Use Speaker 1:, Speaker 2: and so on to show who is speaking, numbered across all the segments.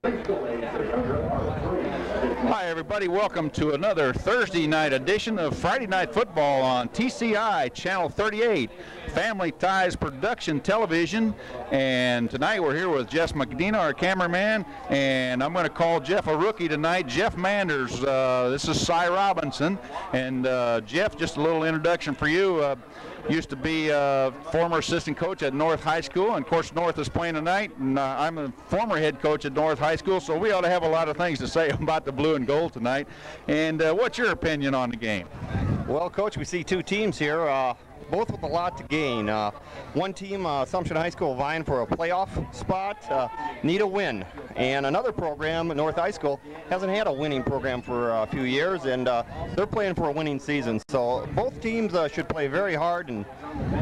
Speaker 1: Hi, everybody. Welcome to another Thursday night edition of Friday Night Football on TCI Channel 38, Family Ties Production Television. And tonight we're here with Jeff McDina, our cameraman, and I'm going to call Jeff a rookie tonight. Jeff Manders. This is Cy Robinson. And Jeff, just a little introduction for you. Used to be a former assistant coach at North High School, and of course North is playing tonight, and I'm a former head coach at North High School, so we ought to have a lot of things to say about the blue and gold tonight. And what's your opinion on the game?
Speaker 2: Well, Coach, we see two teams here, both with a lot to gain. One team, Assumption High School, vying for a playoff spot, need a win. And another program, North High School, hasn't had a winning program for a few years, and they're playing for a winning season. So both teams should play very hard and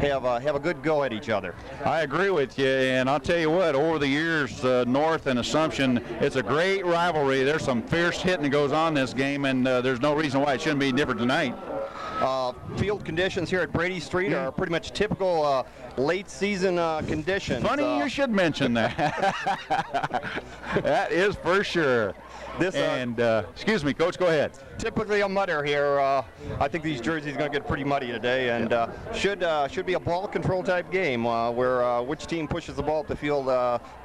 Speaker 2: have a good go at each other.
Speaker 1: I agree with you, and I'll tell you what, over the years, North and Assumption, it's a great rivalry. There's some fierce hitting that goes on in this game, and there's no reason why it shouldn't be different tonight.
Speaker 2: Field conditions here at Brady Street are pretty much typical late season conditions.
Speaker 1: Funny you should mention that. That is for sure. Excuse me, Coach, go ahead.
Speaker 2: Typically a mudder here. I think these jerseys are going to get pretty muddy today, and should be a ball control type game where which team pushes the ball up the field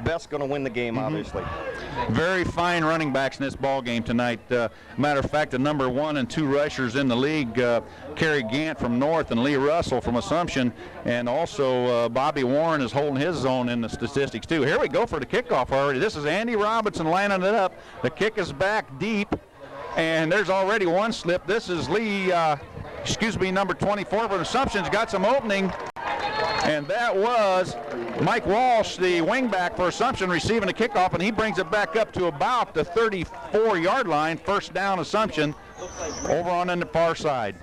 Speaker 2: best going to win the game, obviously.
Speaker 1: Very fine running backs in this ball game tonight. Matter of fact, the number 1 and 2 rushers in the league, Kerry Gant from North and Lee Russell from Assumption, and also Bobby Warren is holding his own in the statistics too. Here we go for the kickoff already. This is Andy Robinson lining it up. The kick is back deep, and there's already one slip. This is Lee, number 24 from Assumption's got some opening, and that was Mike Walsh, the wingback for Assumption, receiving the kickoff, and he brings it back up to about the 34-yard line. First down, Assumption, over on the far side.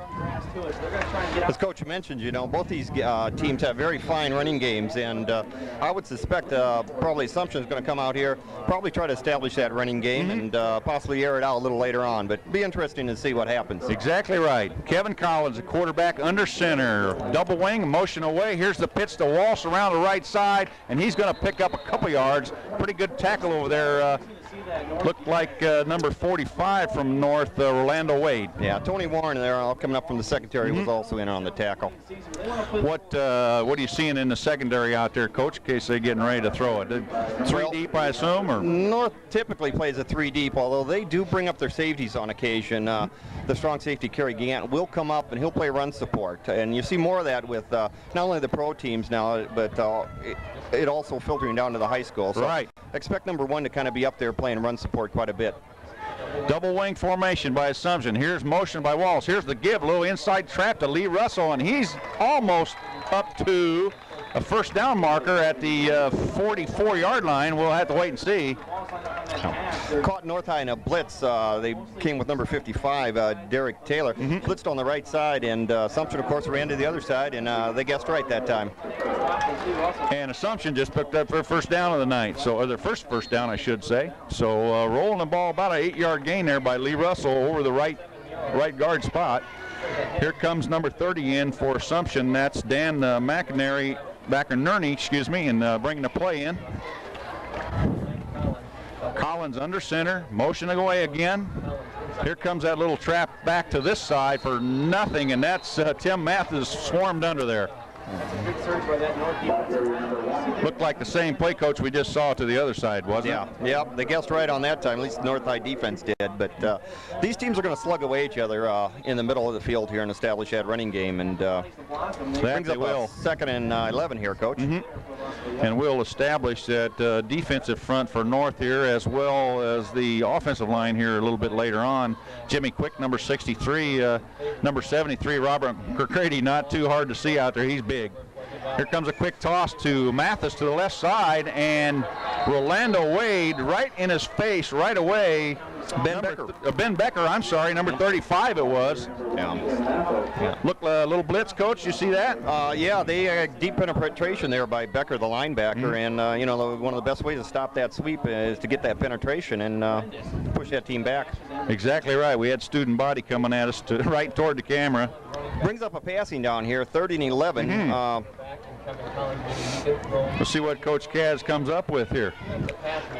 Speaker 2: As Coach mentioned, both these teams have very fine running games, and I would suspect probably Assumption is going to come out here, probably try to establish that running game and possibly air it out a little later on, but be interesting to see what happens.
Speaker 1: Exactly right. Kevin Collins, the quarterback, under center, double wing, motion away. Here's the pitch to Walsh around the right side, and he's going to pick up a couple yards. Pretty good tackle over there. Looked like number 45 from North, Rolando Wade.
Speaker 2: Yeah, Tony Warren there, coming up from the secondary, was also in on the tackle.
Speaker 1: What are you seeing in the secondary out there, Coach, in case they're getting ready to throw it? Three deep, I assume? Or?
Speaker 2: North typically plays a 3 deep, although they do bring up their safeties on occasion. The strong safety, Kerry Gant, will come up and he'll play run support. And you see more of that with not only the pro teams now, but it also filtering down to the high school. So
Speaker 1: right.
Speaker 2: Expect number 1 to kind of be up there playing run support quite a bit.
Speaker 1: Double wing formation by Assumption. Here's motion by Walsh. Here's the give, little inside trap to Lee Russell, and he's almost up to a first down marker at the 44-yard line. We'll have to wait and see.
Speaker 2: Caught North High in a blitz. They came with number 55, Derek Taylor. Blitzed on the right side, and Assumption, of course, ran to the other side, and they guessed right that time.
Speaker 1: And Assumption just picked up their first down of the night, or their first down, I should say. So rolling the ball, about an 8-yard gain there by Lee Russell over the right guard spot. Here comes number 30 in for Assumption. That's Dan McInerney, and bringing the play in. Collins under center, motion away again. Here comes that little trap back to this side for nothing, and that's Tim Mathis swarmed under there. Looked like the same play, Coach, we just saw to the other side, wasn't it?
Speaker 2: Yeah, they guessed right on that time. At least the North High defense did. But these teams are going to slug away each other in the middle of the field here and establish that running game. And brings up a 2nd and 11 here, Coach.
Speaker 1: And we'll establish that defensive front for North here, as well as the offensive line here a little bit later on. Jimmy Quick, number 63, number 73, Robert McCready, not too hard to see out there. He's big. Here comes a quick toss to Mathis to the left side, and Rolando Wade right in his face right away. Ben Becker, I'm sorry, number 35 it was. Yeah. Look, a little blitz, Coach, you see that?
Speaker 2: Yeah, they deep penetration there by Becker, the linebacker, and one of the best ways to stop that sweep is to get that penetration and push that team back.
Speaker 1: Exactly right. We had student body coming at us right toward the camera.
Speaker 2: Brings up a passing down here, 30 and 11.
Speaker 1: We'll see what Coach Kaz comes up with here.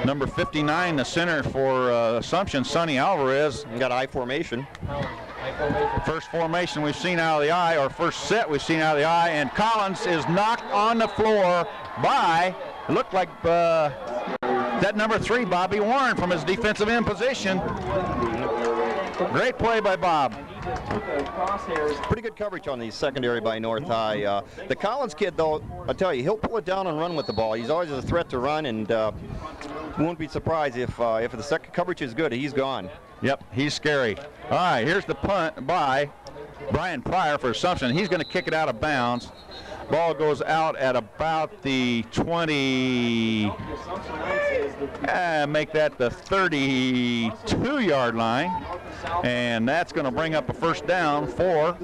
Speaker 1: Number 59, the center for Assumption, Sonny Alvarez.
Speaker 2: Got I formation.
Speaker 1: First formation we've seen out of the eye, or first set we've seen out of the eye, and Collins is knocked on the floor by, it looked like that number 3, Bobby Warren, from his defensive end position. Great play by Bob.
Speaker 2: Pretty good coverage on the secondary by North High. The Collins kid, though, I tell you, he'll pull it down and run with the ball. He's always a threat to run, and won't be surprised if the second coverage is good, he's gone.
Speaker 1: Yep, he's scary. All right, here's the punt by Brian Pryor for Assumption. He's going to kick it out of bounds. Ball goes out at about the 20, make that the 32-yard line. And that's going to bring up a first down for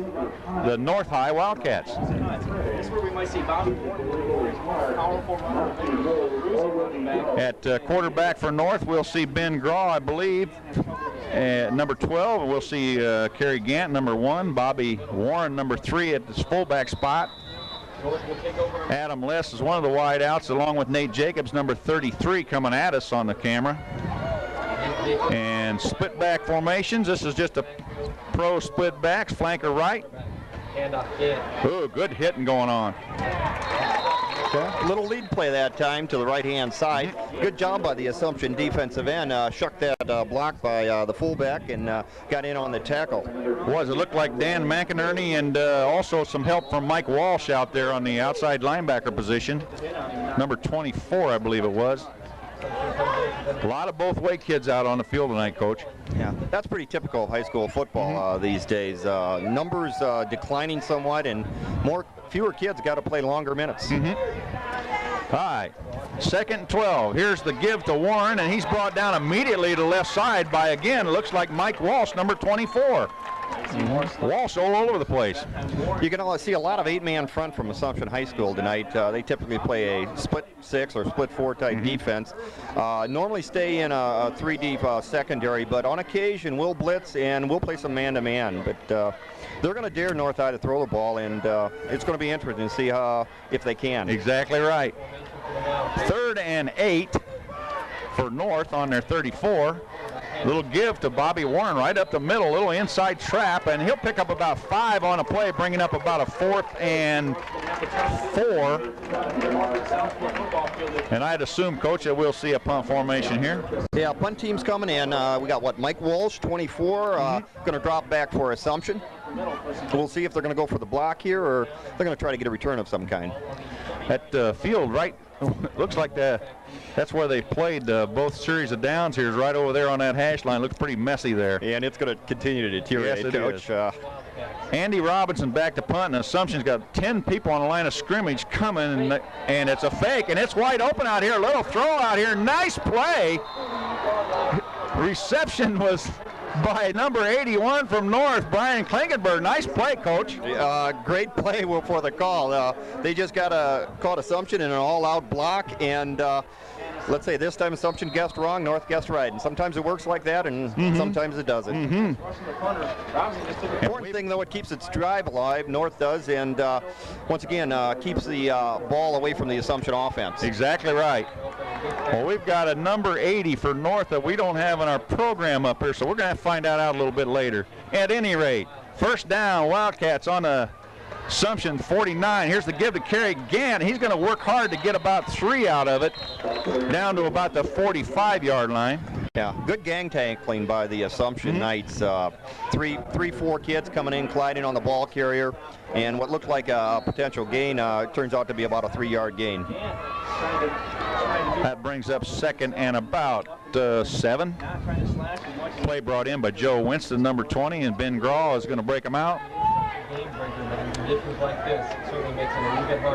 Speaker 1: the North High Wildcats. At quarterback for North, we'll see Ben Graw, I believe. Number 12, we'll see Kerry Gant, number 1. Bobby Warren, number 3 at this fullback spot. Adam Less is one of the wideouts, along with Nate Jacobs, number 33, coming at us on the camera. And split back formations. This is just a pro split backs, flanker right. Ooh, good hitting going on.
Speaker 2: Okay. Little lead play that time to the right-hand side. Good job by the Assumption defensive end. Shucked that block by the fullback and got in on the tackle.
Speaker 1: It looked like Dan McInerney and also some help from Mike Walsh out there on the outside linebacker position. Number 24, I believe it was. A lot of both-way kids out on the field tonight, Coach.
Speaker 2: Yeah, that's pretty typical of high school football these days. Numbers declining somewhat, and fewer kids got to play longer minutes.
Speaker 1: All right, 2nd and 12. Here's the give to Warren, and he's brought down immediately to the left side by, again, looks like Mike Walsh, number 24. Walsh all over the place.
Speaker 2: You can see a lot of 8-man front from Assumption High School tonight. They typically play a split 6 or split 4 type defense. Normally stay in a 3-deep secondary, but on occasion we'll blitz and we'll play some man-to-man. But they're going to dare North High to throw the ball, and it's going to be interesting to see if they can.
Speaker 1: Exactly right. 3rd and 8 for North on their 34. Little give to Bobby Warren right up the middle, little inside trap, and he'll pick up about 5 on a play, bringing up about a 4th and 4. And I'd assume, Coach, that we'll see a punt formation here.
Speaker 2: Yeah, punt team's coming in. We got, Mike Walsh, 24, going to drop back for Assumption. We'll see if they're going to go for the block here, or they're going to try to get a return of some kind.
Speaker 1: That field right, looks like that's where they played both series of downs here, is right over there on that hash line. Looks pretty messy there.
Speaker 2: Yeah, and it's going to continue to deteriorate,
Speaker 1: yes,
Speaker 2: Coach.
Speaker 1: Andy Robinson back to punt, and Assumption's got 10 people on the line of scrimmage coming, and it's a fake, and it's wide open out here. A little throw out here. Nice play. Reception was by number 81 from North, Brian Klinkenberg. Nice play, Coach.
Speaker 2: Great play for the call. They just caught Assumption in an all-out block, and let's say this time Assumption guessed wrong, North guessed right. And sometimes it works like that, and sometimes it doesn't. Important thing, though, it keeps its drive alive. North does, and once again, keeps the ball away from the Assumption offense.
Speaker 1: Exactly right. Well, we've got a number 80 for North that we don't have in our program up here, so we're going to have to find that out a little bit later. At any rate, first down, Wildcats on the Assumption 49. Here's the give to Kerry Gant. He's going to work hard to get about 3 out of it, down to about the 45-yard line.
Speaker 2: Yeah, good gang tackling by the Assumption Knights. 4 kids coming in, colliding on the ball carrier, and what looked like a potential gain turns out to be about a 3-yard gain.
Speaker 1: That brings up 2nd and about 7. Play brought in by Joe Winston, number 20, and Ben Graw is going to break them out.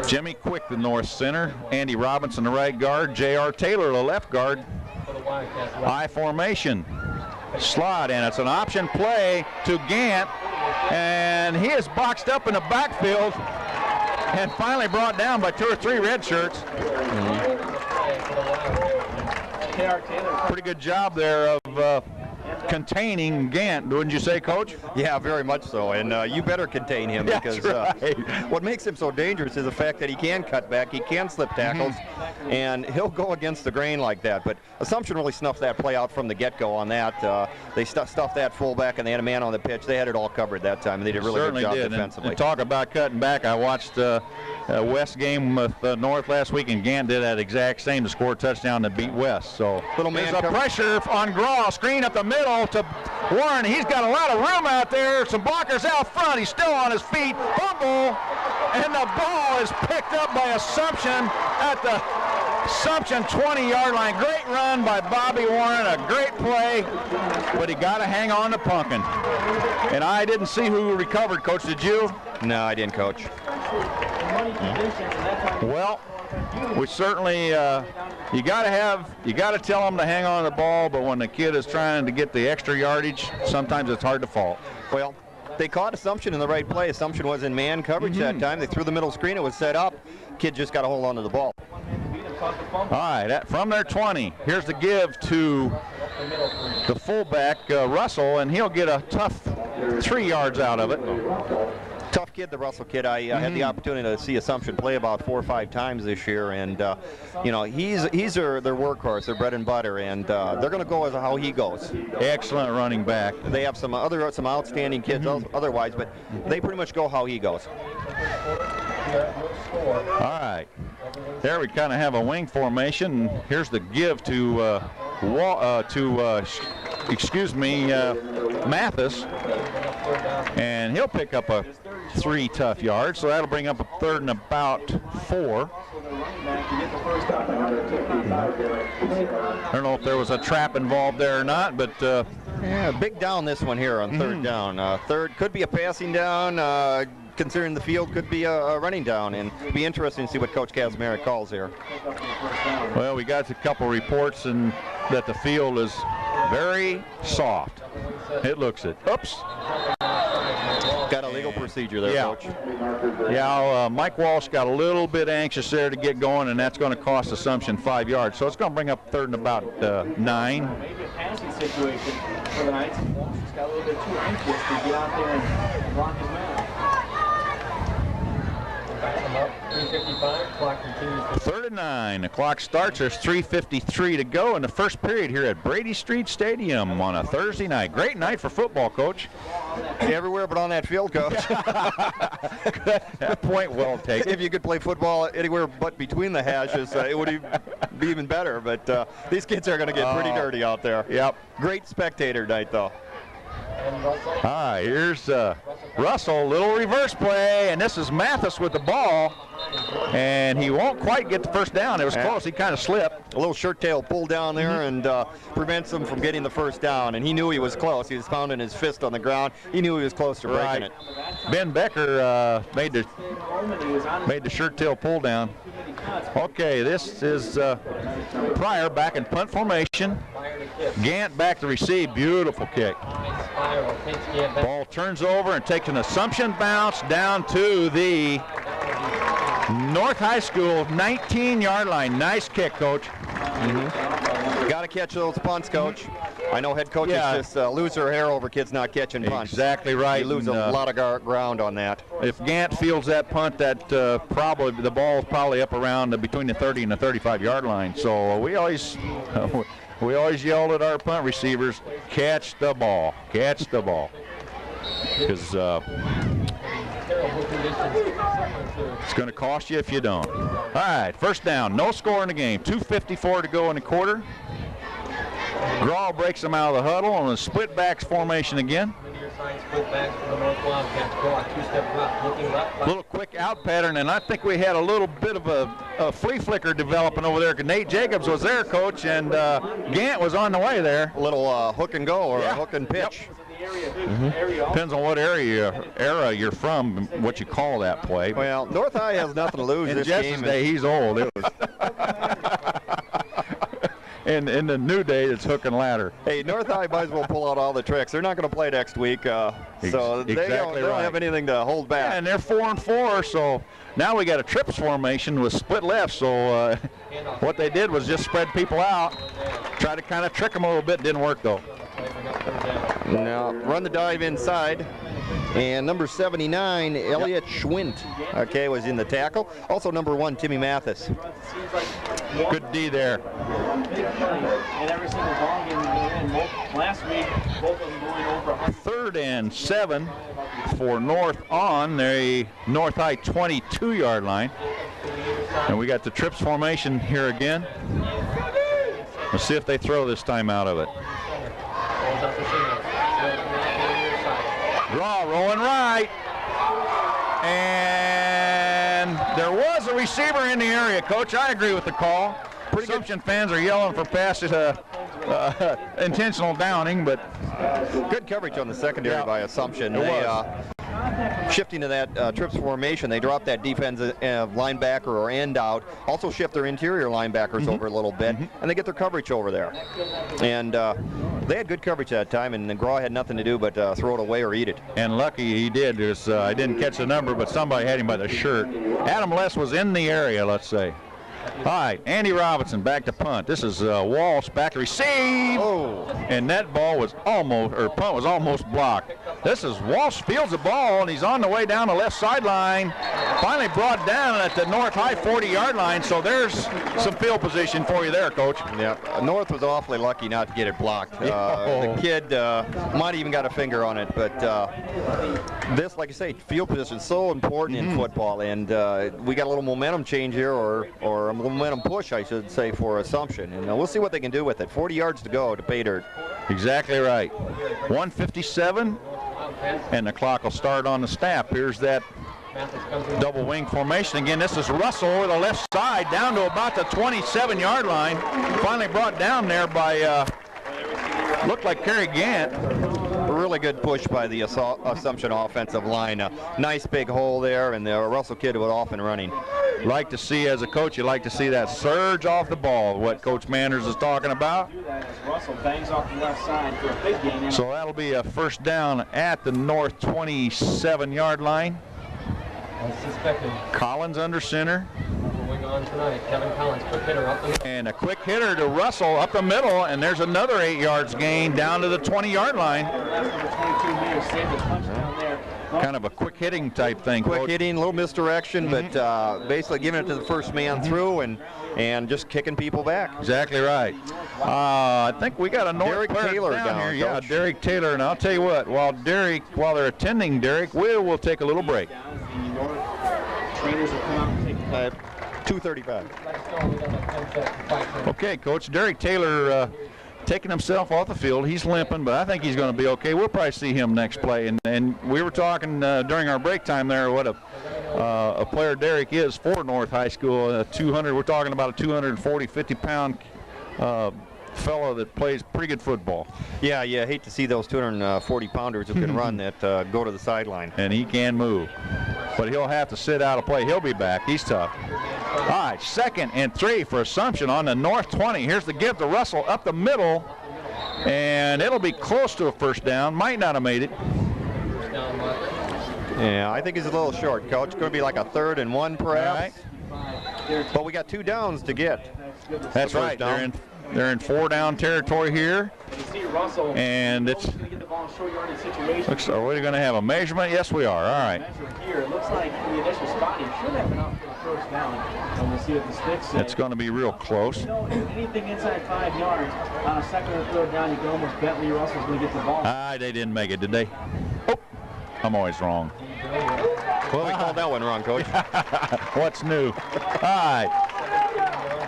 Speaker 1: Jimmy Quick, the north center. Andy Robinson, the right guard. J.R. Taylor, the left guard. I formation. Slot, and it's an option play to Gant. And he is boxed up in the backfield and finally brought down by 2 or 3 red shirts. Pretty good job there of containing Gant, wouldn't you say, Coach?
Speaker 2: Yeah, very much so, and you better contain him because what makes him so dangerous is the fact that he can cut back, he can slip tackles, and he'll go against the grain like that. But Assumption really snuffed that play out from the get-go on that. They stuffed that fullback, and they had a man on the pitch. They had it all covered that time, and they did a really good job defensively.
Speaker 1: And talk about cutting back, I watched West game with North last week, and Gant did that exact same to score a touchdown to beat West. So
Speaker 2: little man
Speaker 1: there's a pressure on Graw, screen up the middle to Warren. He's got a lot of room out there. Some blockers out front. He's still on his feet. Fumble, and the ball is picked up by Assumption at the Assumption 20-yard line. Great run by Bobby Warren, a great play, but he got to hang on to Punkin. And I didn't see who recovered, Coach. Did you?
Speaker 2: No, I didn't, Coach.
Speaker 1: Well, we certainly you got to tell them to hang on to the ball, but when the kid is trying to get the extra yardage, sometimes it's hard to fault.
Speaker 2: Well, they caught Assumption in the right play. Assumption was in man coverage that time. They threw the middle screen. It was set up. Kid just got to hold on to the ball.
Speaker 1: All right, from their 20, here's the give to the fullback, Russell, and he'll get a tough 3 yards out of it.
Speaker 2: Tough kid, the Russell kid. I had the opportunity to see Assumption play about 4 or 5 times this year, and he's their workhorse, their bread and butter, and they're going to go as how he goes.
Speaker 1: Excellent running back.
Speaker 2: They have some outstanding kids otherwise, but they pretty much go how he goes.
Speaker 1: All right, there we kind of have a wing formation. Here's the give to Mathis, and he'll pick up a 3 tough yards, so that'll bring up a 3rd and about 4. I don't know if there was a trap involved there or not, but
Speaker 2: yeah, big down this one here on 3rd down. Third could be a passing down. Considering the field could be a running down, and it'd be interesting to see what Coach Kazmarek calls here.
Speaker 1: Well, we got a couple reports that the field is very soft. It looks it. Oops.
Speaker 2: Got a legal procedure there, Coach.
Speaker 1: Yeah, Mike Walsh got a little bit anxious there to get going, and that's going to cost Assumption 5 yards. So it's going to bring up 3rd and about 9.
Speaker 3: Maybe a passing situation for the Knights. Walsh just got a little bit too anxious to get out there and block his man. Up, 3:55, clock continues.
Speaker 1: 3rd and 9. The clock starts. There's 3:53 to go in the first period here at Brady Street Stadium on a Thursday night. Great night for football, Coach.
Speaker 2: Everywhere but on that field, Coach.
Speaker 1: That point well taken.
Speaker 2: If you could play football anywhere but between the hashes, it would be even better. But these kids are going to get pretty dirty out there.
Speaker 1: Yep.
Speaker 2: Great spectator night, though.
Speaker 1: All right, here's Russell, little reverse play, and this is Mathis with the ball, and he won't quite get the first down. It was close. He kind of slipped.
Speaker 2: A little shirt tail pull down there and prevents him from getting the first down, and he knew he was close. He was pounding his fist on the ground. He knew he was close to breaking it.
Speaker 1: Ben Becker made the shirt tail pull down. Okay, this is Pryor back in punt formation. Gant back to receive. Beautiful kick. Ball turns over and takes an Assumption bounce down to the North High School 19-yard line. Nice kick, Coach.
Speaker 2: Got to catch those punts, Coach. I know head coaches just lose their hair over kids not catching punts.
Speaker 1: Exactly right.
Speaker 2: You lose a lot of ground on that.
Speaker 1: If Gant fields that punt, that probably the ball is probably up around between the 30 and the 35-yard line. So we always yelled at our punt receivers, catch the ball, catch the ball. Because it's going to cost you if you don't. All right, first down, no score in the game. 2:54 to go in the quarter. Graw breaks them out of the huddle on a split backs formation again. Little quick out pattern, and I think we had a little bit of a flea flicker developing over there. Nate Jacobs was there, Coach, and Gant was on the way there.
Speaker 2: A little hook and go or a hook and pitch.
Speaker 1: Depends on what era you're from, what you call that play.
Speaker 2: Well, North High has nothing to lose
Speaker 1: in
Speaker 2: this
Speaker 1: Jesse's
Speaker 2: game.
Speaker 1: Day, he's old. It was in the new day, it's hook and ladder.
Speaker 2: Hey, North High might as well pull out all the tricks. They're not going to play next week, so they don't have anything to hold back.
Speaker 1: Yeah, and they're 4-4, so now we got a trips formation with split left. So what they did was just spread people out, try to kind of trick them a little bit. Didn't work though.
Speaker 2: Now run the dive inside. And number 79, Elliot Schwint, okay, was in the tackle. Also number 1, Timmy Mathis.
Speaker 1: Good D there.
Speaker 3: And every single ball game last week, both of them going over 100.
Speaker 1: 3rd and 7 for North on the North High 22-yard line. And we got the trips formation here again. Let's see if they throw this time out of it. Draw, rolling right. And there was a receiver in the area, Coach. I agree with the call. Assumption fans are yelling for pass intentional downing, but
Speaker 2: good coverage on the secondary by Assumption. Shifting to that trips formation, they drop that defensive linebacker or end out, also shift their interior linebackers over a little bit, and they get their coverage over there. And they had good coverage that time, and McGraw had nothing to do but throw it away or eat it.
Speaker 1: And lucky he did. I didn't catch the number, but somebody had him by the shirt. Adam Less was in the area, let's say. All right, Andy Robinson back to punt. This is Walsh back to receive.
Speaker 2: Oh.
Speaker 1: And that ball was punt was almost blocked. This is Walsh fields the ball, and he's on the way down the left sideline. Finally brought down at the North High 40-yard line, so there's some field position for you there, Coach.
Speaker 2: Yeah, North was awfully lucky not to get it blocked. The kid might even got a finger on it, but this, like I say, field position is so important in football, and we got a little momentum change here, or a momentum push, I should say, for Assumption, and we'll see what they can do with it. 40 yards to go to pay dirt.
Speaker 1: Exactly right. 1:57, and the clock will start on the snap. Here's that double wing formation again. This is Russell over the left side down to about the 27-yard line. Finally brought down there by looked like Kerry Gant.
Speaker 2: A really good push by the Assumption offensive line. A nice big hole there, and the Russell kid was off and running.
Speaker 1: Like to see, as a coach, you like to see that surge off the ball, what Coach Manners is talking about.
Speaker 3: Russell bangs off the left side for a big gain.
Speaker 1: So that'll be a first down at the North 27-yard line. Collins under center.
Speaker 4: Going on tonight, Kevin Collins, quick hitter up the middle.
Speaker 1: And a quick hitter to Russell up the middle, and there's another 8 yards gain down to the 20-yard line. Kind of a quick hitting type thing.
Speaker 2: Quick hitting, a little misdirection, but basically giving it to the first man through and just kicking people back.
Speaker 1: Exactly right. I think we got a North
Speaker 2: Derek
Speaker 1: player
Speaker 2: Taylor
Speaker 1: down here.
Speaker 2: Coach.
Speaker 1: Yeah, Derek Taylor. And I'll tell you what, while they're attending Derek, we'll take a little break.
Speaker 3: Trainers will come out and take
Speaker 2: 2:35.
Speaker 1: Okay, Coach. Derek Taylor taking himself off the field. He's limping, but I think he's going to be okay. We'll probably see him next play. And we were talking during our break time there what a player Derek is for North High School. We're talking about a 240, 50-pound fellow that plays pretty good football.
Speaker 2: Yeah, I hate to see those 240-pounders who can run that go to the sideline.
Speaker 1: And he can move. But he'll have to sit out a play. He'll be back. He's tough. All right, 2nd and 3 for Assumption on the North 20. Here's the give to Russell up the middle. And it'll be close to a first down. Might not have made it.
Speaker 2: Yeah, I think he's a little short, Coach. It's going to be like a 3rd and 1 perhaps.
Speaker 1: Right.
Speaker 2: But we got 2 downs to get.
Speaker 1: That's right. They're in 4-down territory here. And it's looks, are we going to have a measurement? Yes, we are. All right.
Speaker 3: Here, it looks like the initial spotting should have been up for the first down. And we'll see what the sticks say.
Speaker 1: It's going to be real close.
Speaker 3: Anything inside 5 yards on a 2nd or 3rd down, you can almost bet Lee Russell's going to get the ball.
Speaker 1: They didn't make it, did they? Oh, I'm always wrong.
Speaker 2: Well, we called that one wrong, Coach.
Speaker 1: What's new? All right.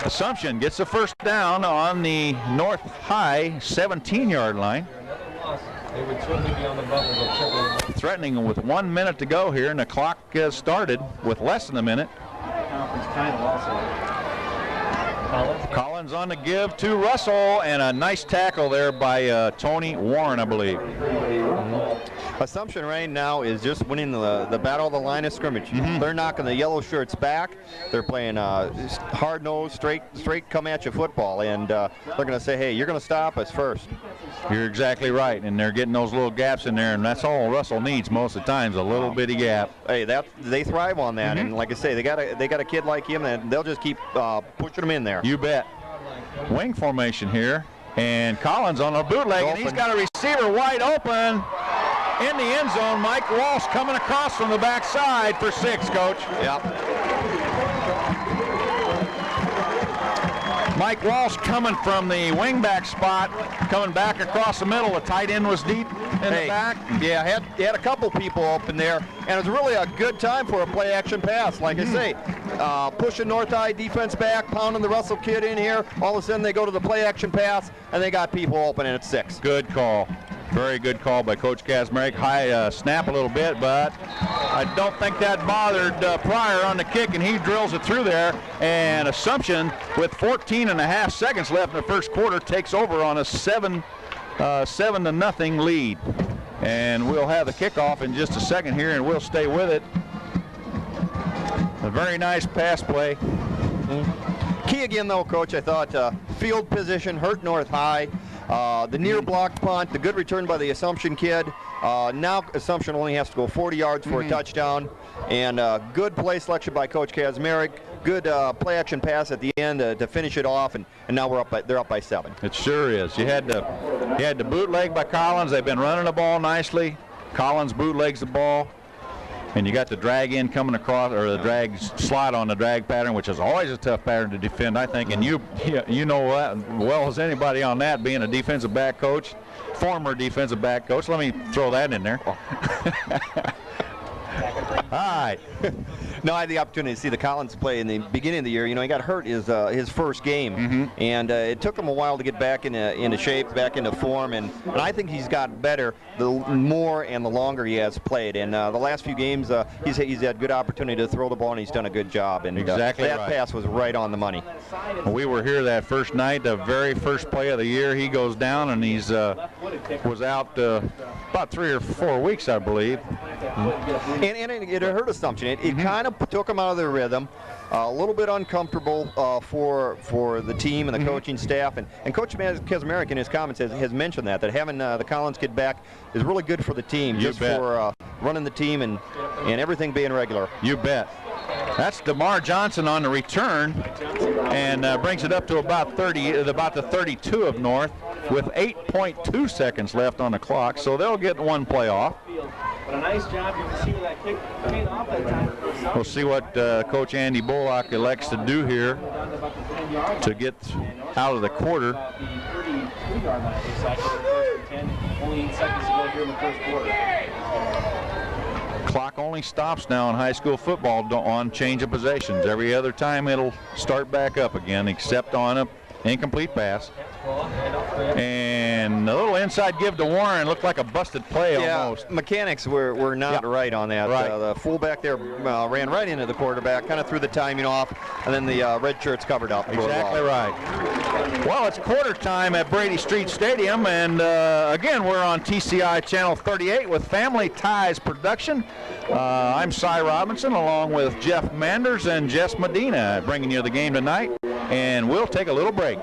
Speaker 1: Assumption gets the first down on the North High 17-yard line.
Speaker 4: They would certainly be on the bubble.
Speaker 1: Threatening with 1 minute to go here, and the clock has started with less than a minute. Collins on the give to Russell, and a nice tackle there by Tony Warren, I believe.
Speaker 2: Assumption right now is just winning the battle of the line of scrimmage. They're knocking the yellow shirts back. They're playing hard-nosed, straight come-at-you football, and they're going to say, hey, you're going to stop us first.
Speaker 1: You're exactly right, and they're getting those little gaps in there, and that's all Russell needs most of the times, a little bitty gap.
Speaker 2: Hey, they thrive on that, and like I say, they got a kid like him, and they'll just keep pushing him in there.
Speaker 1: You bet. Wing formation here. And Collins on a bootleg, and he's got a receiver wide open in the end zone. Mike Walsh coming across from the backside for 6, Coach.
Speaker 2: Yep.
Speaker 1: Mike Walsh coming from the wingback spot, coming back across the middle. The tight end was deep in the back.
Speaker 2: Yeah, had a couple people open there, and it was really a good time for a play-action pass. Like I say, pushing North High defense back, pounding the Russell kid in here. All of a sudden, they go to the play-action pass, and they got people open, and it's 6.
Speaker 1: Good call. Very good call by Coach Kazmarek. High snap a little bit, but I don't think that bothered Pryor on the kick, and he drills it through there. And Assumption, with 14.5 seconds left in the first quarter, takes over on a 7-0 lead. And we'll have the kickoff in just a second here, and we'll stay with it. A very nice pass play.
Speaker 2: Key again, though, Coach, I thought field position hurt North High. The near blocked punt, the good return by the Assumption kid. Now Assumption only has to go 40 yards for a touchdown. And good play selection by Coach Kazmarek. Good play-action pass at the end to finish it off, and now they're up by 7.
Speaker 1: It sure is. You had the bootleg by Collins. They've been running the ball nicely. Collins bootlegs the ball. And you got the drag in coming across, or the drag slide on the drag pattern, which is always a tough pattern to defend, I think. And you know that well as anybody on that, being a defensive back coach, former defensive back coach. Let me throw that in there. All right.
Speaker 2: No, I had the opportunity to see the Collins play in the beginning of the year. You know, he got hurt his first game, and it took him a while to get back into shape, back into form, and I think he's got better the more and the longer he has played. And the last few games, he's had good opportunity to throw the ball, and he's done a good job. And
Speaker 1: exactly
Speaker 2: that
Speaker 1: right.
Speaker 2: pass was right on the money.
Speaker 1: We were here that first night, the very first play of the year. He goes down, and he's was out about 3 or 4 weeks, I believe.
Speaker 2: And it hurt Assumption. It kind of took him out of their rhythm. A little bit uncomfortable for the team and the coaching staff. And Coach Kazmarek in his comments has mentioned that having the Collins kid back is really good for the team, just for running the team and everything being regular.
Speaker 1: You bet. That's DeMar Johnson on the return, and brings it up to about the 32 of North, with 8.2 seconds left on the clock. So they'll get one play off.
Speaker 3: But a nice job. You can see where that kick paid off that time.
Speaker 1: We'll see what Coach Andy Bullock elects to do here to get out of the quarter.
Speaker 3: The 33-yard line, it looks like. First and 10, only 8 seconds to go here in the first quarter.
Speaker 1: Clock only stops now in high school football on change of possessions. Every other time it'll start back up again, except on an incomplete pass. And a little inside give to Warren. Looked like a busted play almost.
Speaker 2: Mechanics were not right on that.
Speaker 1: Right.
Speaker 2: The fullback there ran right into the quarterback, kind of threw the timing off, and then the red shirts covered up.
Speaker 1: Exactly right. Well, it's quarter time at Brady Street Stadium, and again, we're on TCI Channel 38 with Family Ties Production. I'm Cy Robinson, along with Jeff Manders and Jess Medina, bringing you the game tonight, and we'll take a little break.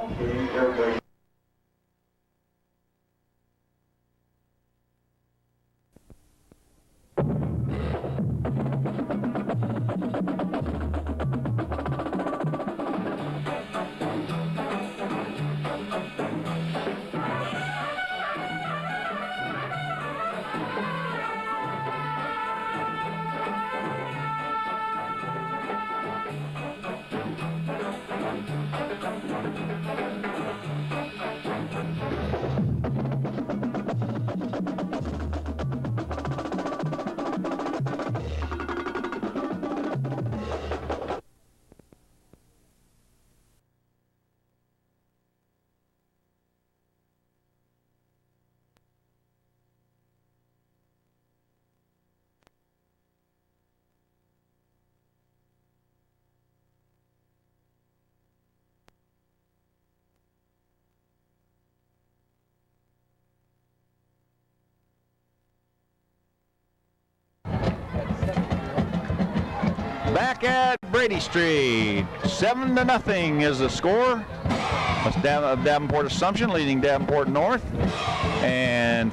Speaker 1: Back at Brady Street, 7-0 is the score. That's Davenport Assumption leading Davenport North. And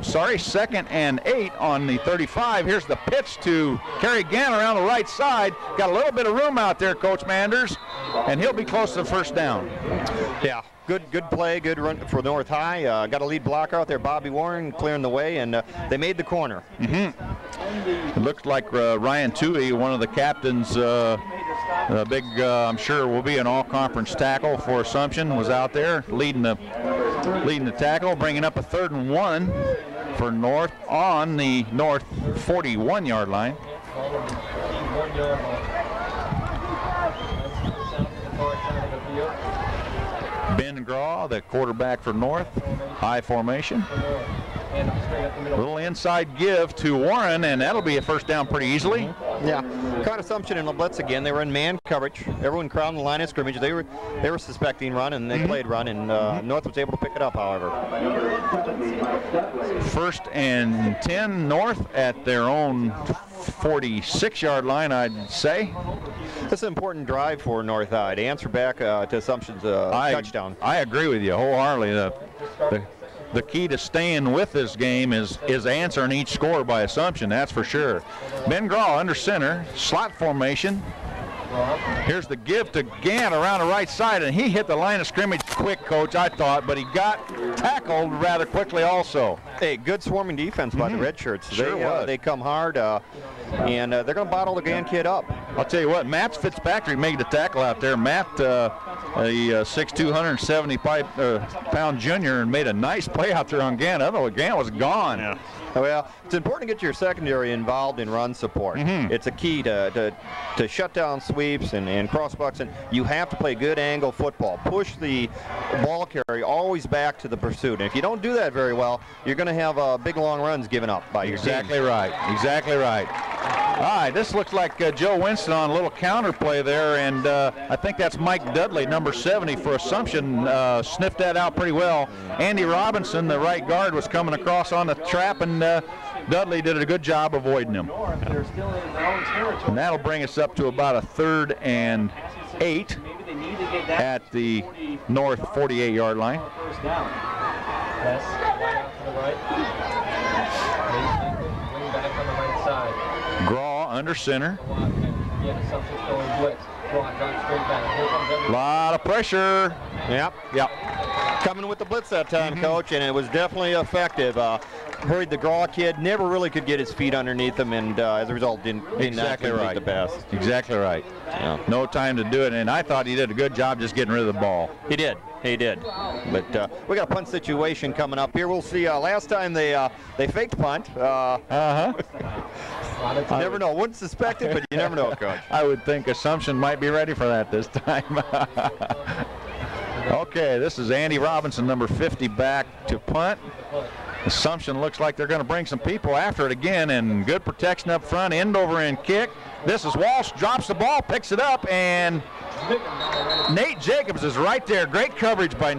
Speaker 1: second and 8 on the 35. Here's the pitch to Kerry Gann around the right side. Got a little bit of room out there, Coach Manders, and he'll be close to the first down.
Speaker 2: Yeah, good play, good run for North High. Got a lead blocker out there, Bobby Warren, clearing the way, and they made the corner.
Speaker 1: It looks like Ryan Toohey, one of the captains, I'm sure will be an all-conference tackle for Assumption, was out there leading the tackle, bringing up a 3rd and 1 for North on the North 41-yard line.
Speaker 4: 1 yard line.
Speaker 1: Ben Graw, the quarterback for North, high formation. Little inside give to Warren, and that'll be a first down pretty easily.
Speaker 2: Yeah, caught Assumption in the blitz again. They were in man coverage. Everyone crowding the line of scrimmage. They were suspecting run, and they played run, and North was able to pick it up, however.
Speaker 1: 1st and 10 North at their own 46-yard line, I'd say.
Speaker 2: This is an important drive for North High to answer back to Assumption's touchdown.
Speaker 1: I agree with you wholeheartedly. The key to staying with this game is answering each score by Assumption, that's for sure. Ben Graw under center, slot formation. Here's the give to Gant around the right side, and he hit the line of scrimmage quick, Coach, I thought, but he got tackled rather quickly also.
Speaker 2: Hey, good swarming defense by the Red Shirts.
Speaker 1: Sure
Speaker 2: they come hard, and they're going to bottle the Gant kid up.
Speaker 1: I'll tell you what, Matt Fitzpatrick made the tackle out there. Matt, a 6'2", 170-pound junior, and made a nice play out there on Gant. Otherwise, Gant was gone.
Speaker 2: Yeah. Well, it's important to get your secondary involved in run support. It's a key to shut down sweeps and crossbucks, and you have to play good angle football. Push the ball carry always back to the pursuit. And if you don't do that very well, you're going to have big long runs given up by your team.
Speaker 1: Exactly right. Exactly right. All right, this looks like Joe Winston on a little counter play there, and I think that's Mike Dudley, number 70 for Assumption, sniffed that out pretty well. Andy Robinson, the right guard, was coming across on the trap, and Dudley did a good job avoiding him. And that'll bring us up to about a 3rd and 8 at the North 48-yard line. Graw under center. A lot of pressure.
Speaker 2: Yep. Coming with the blitz that time, Coach, and it was definitely effective. Hurried the Graw kid, never really could get his feet underneath him, and as a result didn't
Speaker 1: Exactly
Speaker 2: actually
Speaker 1: right.
Speaker 2: make the pass.
Speaker 1: Exactly right.
Speaker 2: Yeah.
Speaker 1: No time to do it, and I thought he did a good job just getting rid of the ball.
Speaker 2: He did. But we got a punt situation coming up here. We'll see. Last time they faked punt. You never know. Wouldn't suspect it, but you never know, Coach.
Speaker 1: I would think Assumption might be ready for that this time. Okay, this is Andy Robinson, number 50, back to punt. Assumption looks like they're going to bring some people after it again, and good protection up front, end over end kick. This is Walsh, drops the ball, picks it up, and Nate Jacobs is right there. Great coverage by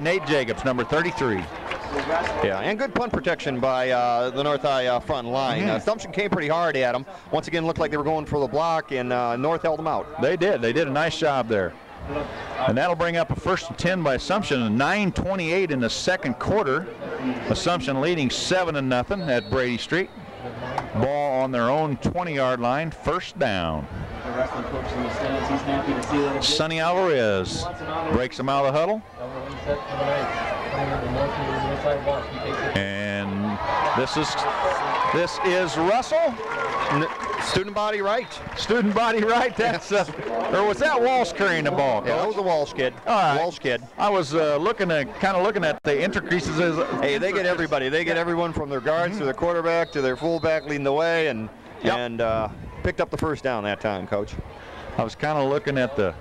Speaker 1: Nate Jacobs, number 33.
Speaker 2: Yeah, and good punt protection by the North High front line. Assumption came pretty hard at them. Once again, looked like they were going for the block, and North held them out.
Speaker 1: They did. They did a nice job there. And that'll bring up a 1st and 10 by Assumption, and 9:28 in the second quarter. Assumption leading 7-0 at Brady Street. Ball on their own 20-yard line, first down. Sonny Alvarez breaks them out of the huddle. And this is Russell.
Speaker 2: Student body right.
Speaker 1: Student body right. That's or was that Walsh carrying the ball?
Speaker 2: Yeah, that was a Walsh kid.
Speaker 1: All right.
Speaker 2: Walsh kid.
Speaker 1: I was looking at the intercreases.
Speaker 2: Hey, they get everybody. They get everyone from their guards to their quarterback to their fullback leading the way, and picked up the first down that time, Coach.
Speaker 1: I was kind of looking at the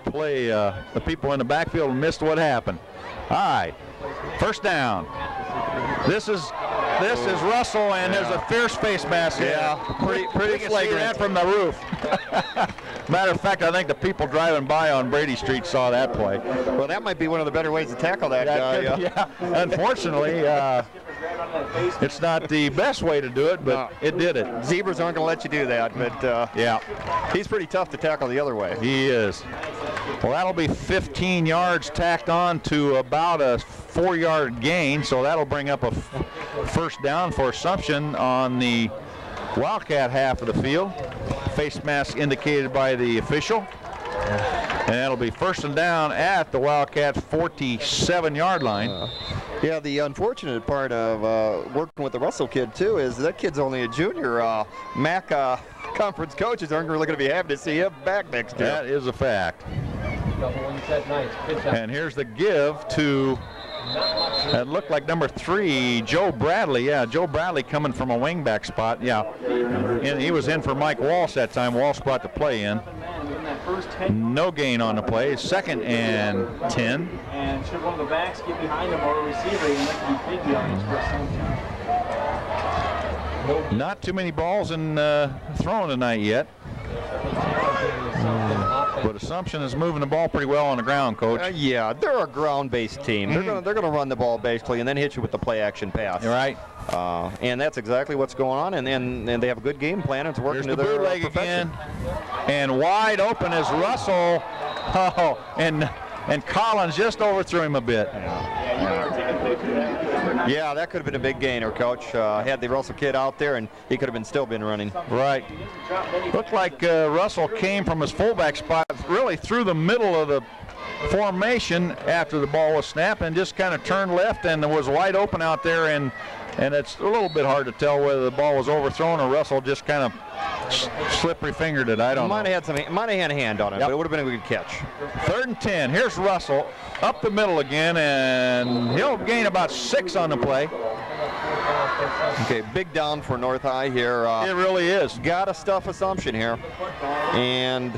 Speaker 1: play. The people in the backfield missed what happened. All right, first down. This is Russell, and there's a fierce face mask.
Speaker 2: Yeah, pretty
Speaker 1: flagrant. See that from the roof. Matter of fact, I think the people driving by on Brady Street saw that play.
Speaker 2: Well, that might be one of the better ways to tackle that guy.
Speaker 1: Yeah. Unfortunately, it's not the best way to do it, but it did it.
Speaker 2: Zebras aren't going to let you do that, but he's pretty tough to tackle the other way.
Speaker 1: He is. Well, that'll be 15 yards tacked on to about a 4-yard gain, so that'll bring up a first down for Assumption on the Wildcat half of the field. Face mask indicated by the official. And that'll be first and down at the Wildcats' 47-yard line.
Speaker 2: Yeah, the unfortunate part of working with the Russell kid, too, is that kid's only a junior. MAC conference coaches aren't really going to be happy to see him back next year.
Speaker 1: That is a fact. And here's the give to, that looked like number 3, Joe Bradley. Yeah, Joe Bradley coming from a wingback spot. Yeah, and he was in for Mike Walsh that time. Walsh brought the play in. No gain on the play. 2nd and 10.
Speaker 3: And should one of the backs get behind him or a receiver, he might be big yards for assumption.
Speaker 1: Not too many balls in throwing tonight yet. But Assumption is moving the ball pretty well on the ground, Coach.
Speaker 2: Yeah, they're a ground-based team. They're gonna run the ball basically and then hit you with the play-action pass.
Speaker 1: You're right.
Speaker 2: And that's exactly what's going on. And they have a good game plan. It's working to their perfection.
Speaker 1: And wide open is Russell. Oh, and Collins just overthrew him a bit.
Speaker 2: Yeah, that could have been a big gainer, Coach. Had the Russell kid out there, and he could have still been running.
Speaker 1: Right. Looked like Russell came from his fullback spot really through the middle of the formation after the ball was snapped and just kind of turned left and was wide open out there, and it's a little bit hard to tell whether the ball was overthrown or Russell just kind of slippery fingered it. I don't know. Might have
Speaker 2: had a hand on it, but it would have been a good catch.
Speaker 1: 3rd and 10. Here's Russell up the middle again, and he'll gain about 6 on the play.
Speaker 2: Okay, big down for North High here.
Speaker 1: It really is.
Speaker 2: Got to stuff Assumption here. And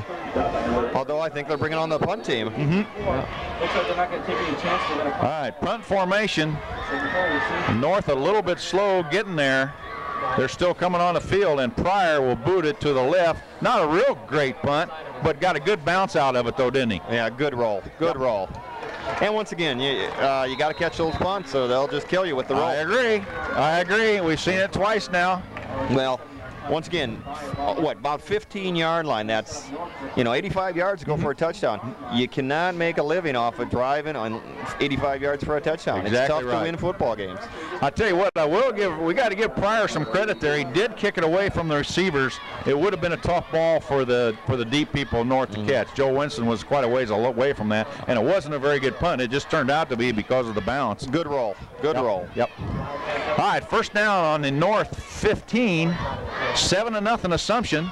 Speaker 2: although I think they're bringing on the punt team.
Speaker 3: Looks like they're not going to take any chances.
Speaker 1: All right, punt formation. North a little bit slow getting there. They're still coming on the field, and Pryor will boot it to the left. Not a real great punt, but got a good bounce out of it, though, didn't he?
Speaker 2: Yeah, good roll. Good roll. And once again, you got to catch those punts, or they'll just kill you with the roll.
Speaker 1: I agree. We've seen it twice now.
Speaker 2: Well, once again, about 15-yard line. That's, 85 yards to go for a touchdown. You cannot make a living off of driving on 85 yards for a touchdown.
Speaker 1: Exactly.
Speaker 2: It's tough
Speaker 1: right.
Speaker 2: to win football games.
Speaker 1: I tell you what, we got to give Pryor some credit there. He did kick it away from the receivers. It would have been a tough ball for the deep people north to catch. Joe Winston was quite a ways away from that, and it wasn't a very good punt. It just turned out to be because of the bounce.
Speaker 2: Good roll. Good roll.
Speaker 1: Yep. All right, first down on the North 15. 7-0 Assumption.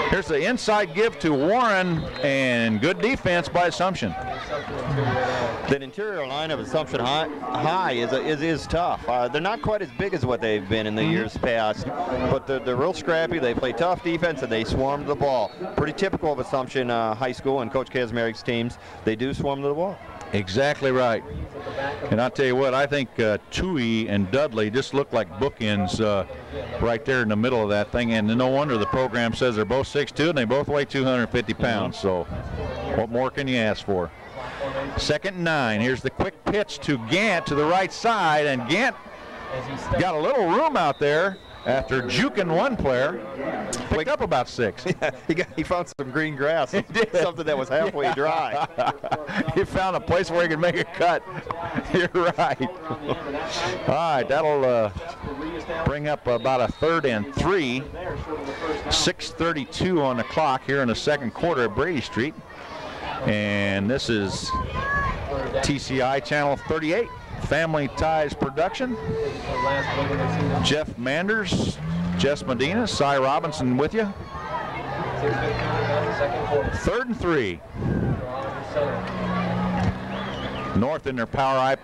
Speaker 1: Here's the inside give to Warren, and good defense by Assumption.
Speaker 2: The interior line of Assumption High is tough. They're not quite as big as what they've been in the years past, but they're real scrappy. They play tough defense, and they swarm the ball. Pretty typical of Assumption High School and Coach Kazmarik's teams. They do swarm the ball.
Speaker 1: Exactly right. And I'll tell you what, I think Tui and Dudley just look like bookends right there in the middle of that thing. And no wonder the program says they're both 6'2", and they both weigh 250 pounds. So what more can you ask for? 2nd and 9. Here's the quick pitch to Gant to the right side, and Gant got a little room out there after juking one player. Picked up about 6.
Speaker 2: Yeah, he found some green grass, something that was halfway dry.
Speaker 1: He found a place where he could make a cut. You're right. All right, that'll bring up about a 3rd and 3. 6:32 on the clock here in the second quarter at Brady Street. And this is TCI Channel 38. Family Ties Production. Jeff Manders, Jess Medina, Cy Robinson with you. 3rd and 3. North in their power eye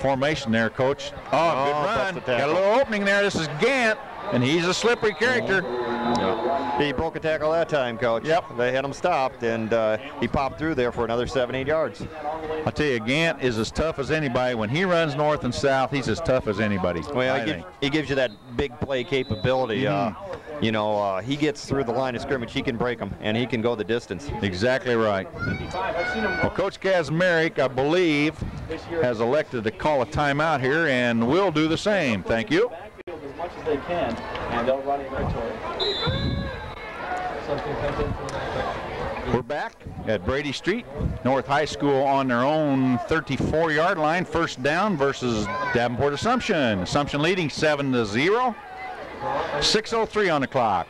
Speaker 1: formation there, Coach. Oh, good run. Got a little opening there. This is Gant, and he's a slippery character.
Speaker 2: He broke a tackle that time, Coach.
Speaker 1: Yep.
Speaker 2: They had him stopped, and he popped through there for another 7-8 yards.
Speaker 1: I'll tell you, Gant is as tough as anybody. When he runs north and south, he's as tough as anybody.
Speaker 2: Well, he gives you that big play capability. He gets through the line of scrimmage. He can break them, and he can go the distance.
Speaker 1: Exactly right. Well, Coach Kazmarek, I believe, has elected to call a timeout here, and will do the same. Thank you.
Speaker 3: As much as they can, and they'll run inventory.
Speaker 1: We're back at Brady Street. North High School on their own 34-yard line. First down versus Davenport Assumption. Assumption leading 7-0. 6:03 on the clock.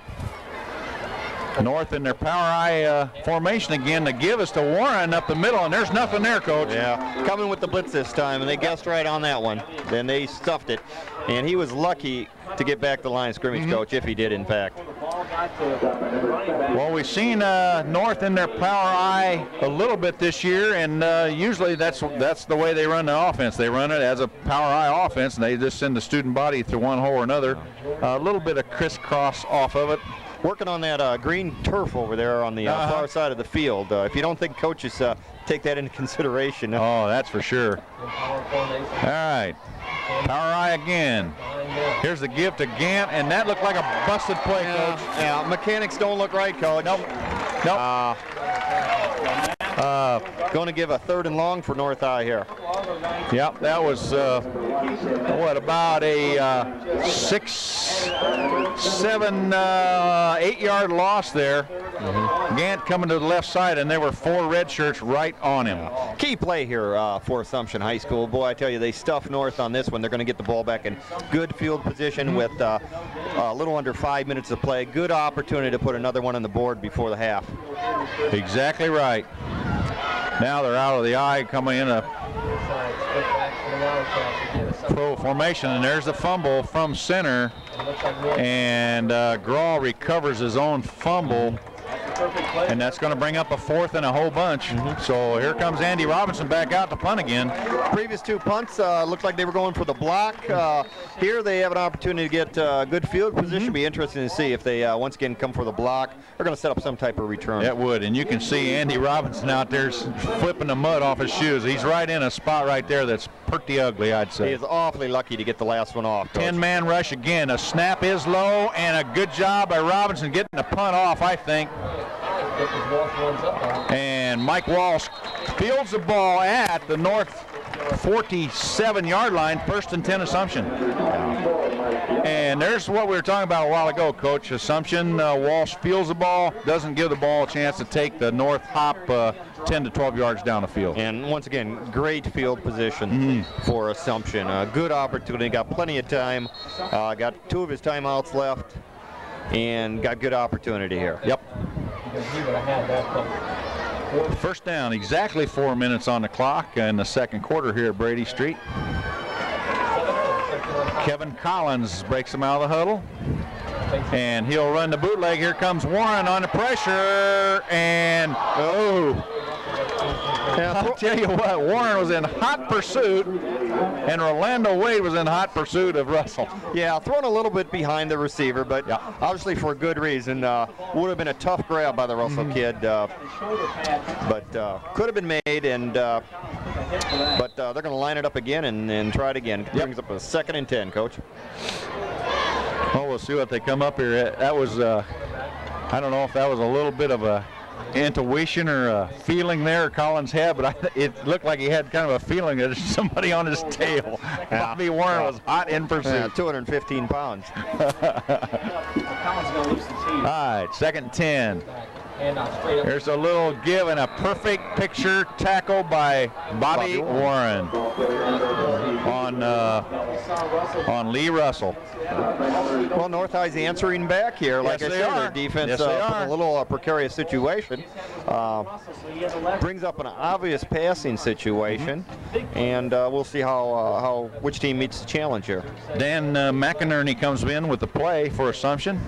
Speaker 1: North in their power I formation again. The give is to Warren up the middle, and there's nothing there, Coach.
Speaker 2: Yeah, coming with the blitz this time, and they guessed right on that one. Then they stuffed it, and he was lucky to get back to the line of scrimmage, Coach, if he did, in fact.
Speaker 1: Well, we've seen North in their power I a little bit this year, and usually that's the way they run the offense. They run it as a power I offense, and they just send the student body through one hole or another. A little bit of crisscross off of it.
Speaker 2: Working on that green turf over there on the far side of the field. If you don't think coaches take that into consideration.
Speaker 1: Oh, that's for sure. All right. Power I again. Here's the give to Gant, and that looked like a busted play, Coach.
Speaker 2: Yeah, mechanics don't look right, Coach.
Speaker 1: Nope.
Speaker 2: Going to give a 3rd and long for North High here.
Speaker 1: Yep, that was about a 6, 7, 8-yard loss there. Gant coming to the left side, and there were 4 red shirts right on him.
Speaker 2: Key play here for Assumption High School. Boy, I tell you, they stuffed North on this one. They're going to get the ball back in good field position with a little under 5 minutes to play. Good opportunity to put another one on the board before the half.
Speaker 1: Exactly right. Now they're out of the eye, coming in a pro formation, and there's the fumble from center, and Graw recovers his own fumble, and that's going to bring up a 4th and a whole bunch. So here comes Andy Robinson back out to punt again.
Speaker 2: Previous 2 punts looked like they were going for the block. Here they have an opportunity to get good field position. Be interesting to see if they once again come for the block. They're going to set up some type of return.
Speaker 1: That would, and you can see Andy Robinson out there flipping the mud off his shoes. He's right in a spot right there that's pretty ugly, I'd say.
Speaker 2: He is awfully lucky to get the last one off, Coach.
Speaker 1: 10-man rush again. A snap is low, and a good job by Robinson getting the punt off, I think. And Mike Walsh fields the ball at the North 47-yard line, 1st and 10 Assumption. And there's what we were talking about a while ago, Coach. Assumption, Walsh fields the ball, doesn't give the ball a chance to take the North hop 10 to 12 yards down the field.
Speaker 2: And once again, great field position for Assumption. Good opportunity, got plenty of time, got 2 of his timeouts left, and got good opportunity here.
Speaker 1: Yep. First down, exactly 4 minutes on the clock in the second quarter here at Brady Street. Kevin Collins breaks him out of the huddle, and he'll run the bootleg. Here comes Warren on the pressure, and I'll tell you what, Warren was in hot pursuit, and Rolando Wade was in hot pursuit of Russell.
Speaker 2: Yeah, thrown a little bit behind the receiver, but obviously for a good reason. Would have been a tough grab by the Russell kid, but could have been made, and but they're going to line it up again and try it again. Brings up a 2nd and 10, Coach.
Speaker 1: Well, we'll see what they come up here. That was, I don't know if that was a little bit of a intuition or a feeling there Collins had, but it looked like he had kind of a feeling that there's somebody on his tail. Bobby Warren was hot in pursuit.
Speaker 2: 215 pounds.
Speaker 1: All right, 2nd and 10. There's a little give and a perfect picture tackle by Bobby Warren on Lee Russell.
Speaker 2: Well, North High's answering back here. Like I said, their defense put in a little precarious situation. Brings up an obvious passing situation, and we'll see how which team meets the challenge here.
Speaker 1: Dan McInerney comes in with the play for Assumption.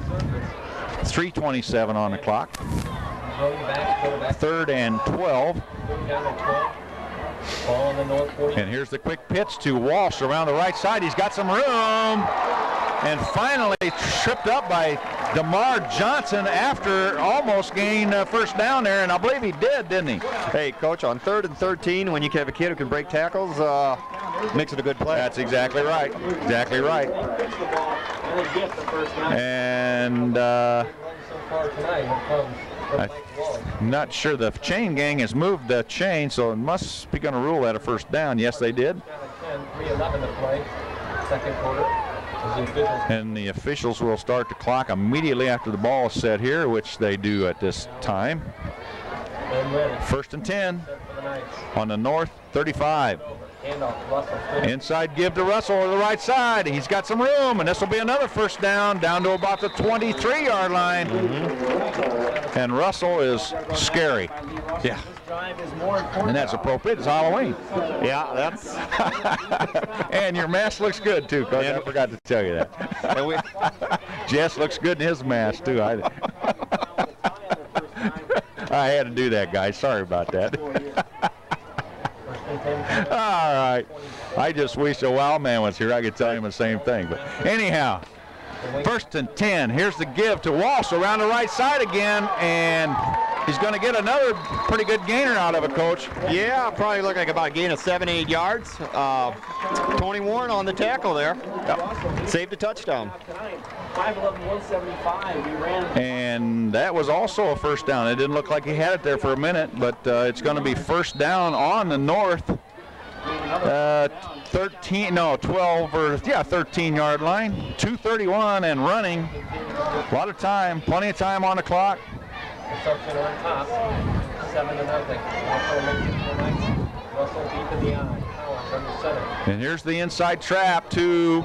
Speaker 1: 3:27 on the clock. 3rd and 12. And here's the quick pitch to Walsh around the right side. He's got some room. And finally tripped up by DeMar Johnson after almost gaining first down there. And I believe he did, didn't he?
Speaker 2: Hey, Coach, on 3rd and 13, when you can have a kid who can break tackles, makes it a good play.
Speaker 1: That's exactly right. Exactly right. And I'm not sure the chain gang has moved the chain, so it must be going to rule that a first down. Yes, they did.
Speaker 4: 3:11 to play, second quarter.
Speaker 1: And the officials will start the clock immediately after the ball is set here, which they do at this time. 1st and 10 on the North 35.
Speaker 4: Handoff to Russell.
Speaker 1: Inside give to Russell to the right side. He's got some room, and this will be another first down to about the 23-yard line. And Russell is scary.
Speaker 2: Yeah.
Speaker 1: And that's appropriate. It's Halloween.
Speaker 2: Yeah, that's.
Speaker 1: And your mask looks good, too, Coach. I forgot to tell you that. Jess looks good in his mask, too. I had to do that, guys. Sorry about that. All right. I just wish the wild man was here. I could tell him the same thing. But anyhow, 1st and 10. Here's the give to Walsh around the right side again, and he's going to get another pretty good gainer out of it, Coach.
Speaker 2: Yeah, probably look like about a gain of 7-8 yards. Tony Warren on the tackle there. Yep. Saved a touchdown.
Speaker 3: 5'11", 175. He ran.
Speaker 1: And that was also a first down. It didn't look like he had it there for a minute, but it's going to be first down on the north 13-yard line. 2:31 and running. A lot of time, plenty of time on the clock.
Speaker 4: Assumption on top. 7-0. Russell deep in the eye. Collins under center.
Speaker 1: And here's the inside trap to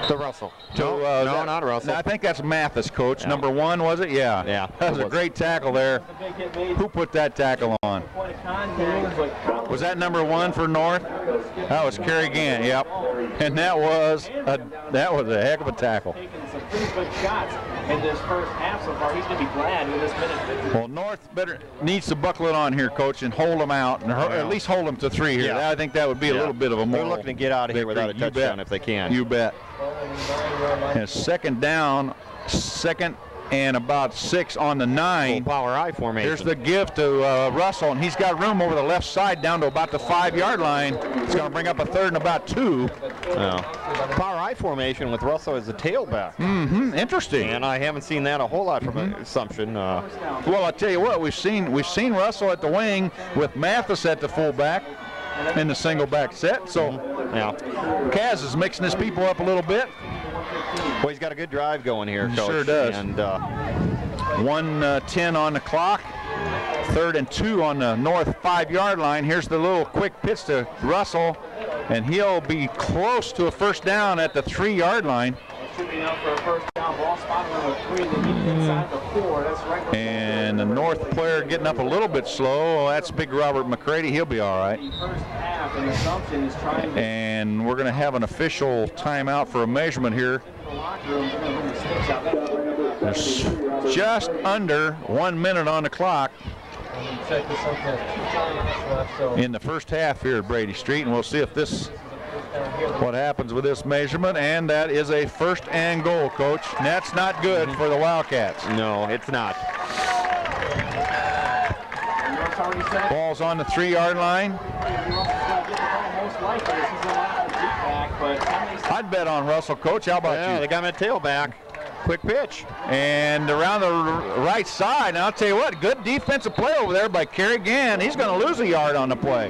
Speaker 2: Russell.
Speaker 1: no,
Speaker 2: not Russell.
Speaker 1: I think that's Mathis, Coach.
Speaker 2: Yeah.
Speaker 1: Number 1, was it? Yeah.
Speaker 2: Yeah.
Speaker 1: That was a great tackle there. Who put that tackle on? Was that number 1 for North? That was Kerry Gant, yep. And that was a heck of a tackle.
Speaker 3: Taking some pretty good shots in this first half so far. He's going to be glad in this minute 50.
Speaker 1: Well, North needs to buckle it on here, Coach, and hold them out, and at least hold them to 3 here.
Speaker 2: Yeah.
Speaker 1: I think that would be a little bit of a
Speaker 2: They're
Speaker 1: moral
Speaker 2: looking to get out of here without a
Speaker 1: victory.
Speaker 2: touchdown if they can.
Speaker 1: You bet. And second down, second and about 6 on the 9.
Speaker 2: Power I formation.
Speaker 1: Here's the give to Russell, and he's got room over the left side down to about the 5-yard line. It's going to bring up a 3rd and about 2.
Speaker 2: Power I formation with Russell as the tailback.
Speaker 1: Interesting.
Speaker 2: And I haven't seen that a whole lot from Assumption.
Speaker 1: Well, I'll tell you what, we've seen Russell at the wing with Mathis at the fullback in the single back set. So
Speaker 2: Yeah.
Speaker 1: Kaz is mixing his people up a little bit.
Speaker 2: Well, he's got a good drive going here,
Speaker 1: He
Speaker 2: Coach.
Speaker 1: sure does.
Speaker 2: And
Speaker 1: 1:10 on the clock. 3rd and 2 on the north 5-yard line. Here's the little quick pitch to Russell, and he'll be close to a first down at the 3-yard line.
Speaker 3: Should be out for a first down. Ball spot number 3. They need it inside the 4. That's right.
Speaker 1: And the north player getting up a little bit slow. Oh, that's big Robert McCready. He'll be all right.
Speaker 3: The first half, and Assumption is trying to
Speaker 1: And we're going to have an official timeout for a measurement here.
Speaker 3: the locker room. They're going to bring the sticks out.
Speaker 1: There's just under 1 minute on the clock
Speaker 4: Check this out. 2 timeouts left, so
Speaker 1: in the first half here at Brady Street, and we'll see if what happens with this measurement. And that is a 1st and goal, Coach. And that's not good for the Wildcats.
Speaker 2: no, it's not.
Speaker 1: Ball's on the 3-yard line. I'd bet on Russell, Coach. How about
Speaker 2: Yeah,
Speaker 1: you?
Speaker 2: they got him at tailback. Quick pitch.
Speaker 1: And around the right side, and I'll tell you what, good defensive play over there by Kerry Gann. He's going to lose a yard on the play.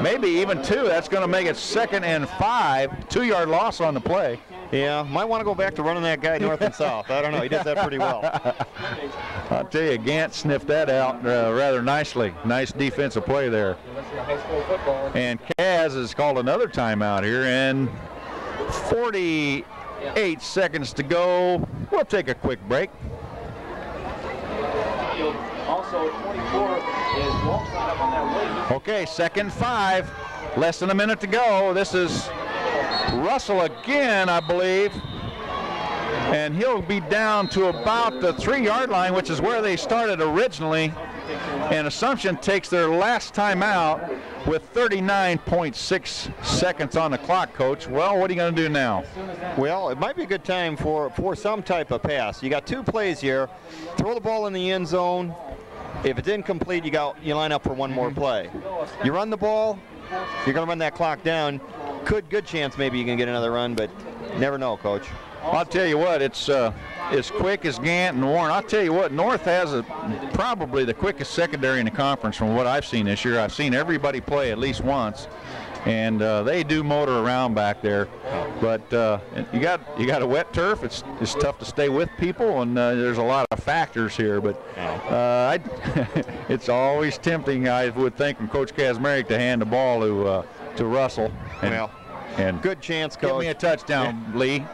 Speaker 1: Maybe even 2. That's going to make it 2nd and 5. 2-yard loss on the play.
Speaker 2: Yeah, might want to go back to running that guy north and south. I don't know. He does that pretty well.
Speaker 1: I'll tell you, Gant sniffed that out rather nicely. Nice defensive play there.
Speaker 4: high school football.
Speaker 1: And Kaz has called another timeout here, and 48 seconds to go. We'll take a quick break.
Speaker 3: Also, 24 is Walsh not up on that way.
Speaker 1: Okay, 2nd and 5. Less than a minute to go. This is Russell again, I believe. And he'll be down to about the 3-yard line, which is where they started originally. And Assumption takes their last time out with 39.6 seconds on the clock, Coach. Well, what are you going to do now?
Speaker 2: Well, it might be a good time for some type of pass. You got 2 plays here. Throw the ball in the end zone. If it's incomplete, you line up for one more play. You run the ball, you're going to run that clock down. Good chance maybe you can get another run, but never know, Coach.
Speaker 1: I'll tell you what, it's as quick as Gant and Warren. I'll tell you what, North has probably the quickest secondary in the conference from what I've seen this year. I've seen everybody play at least once. and they do motor around back there. But you got a wet turf. It's tough to stay with people, and there's a lot of factors here. But it's always tempting, I would think, from Coach Kazmarek to hand the ball to Russell. And
Speaker 2: good chance, Coach.
Speaker 1: Give me a touchdown, Lee.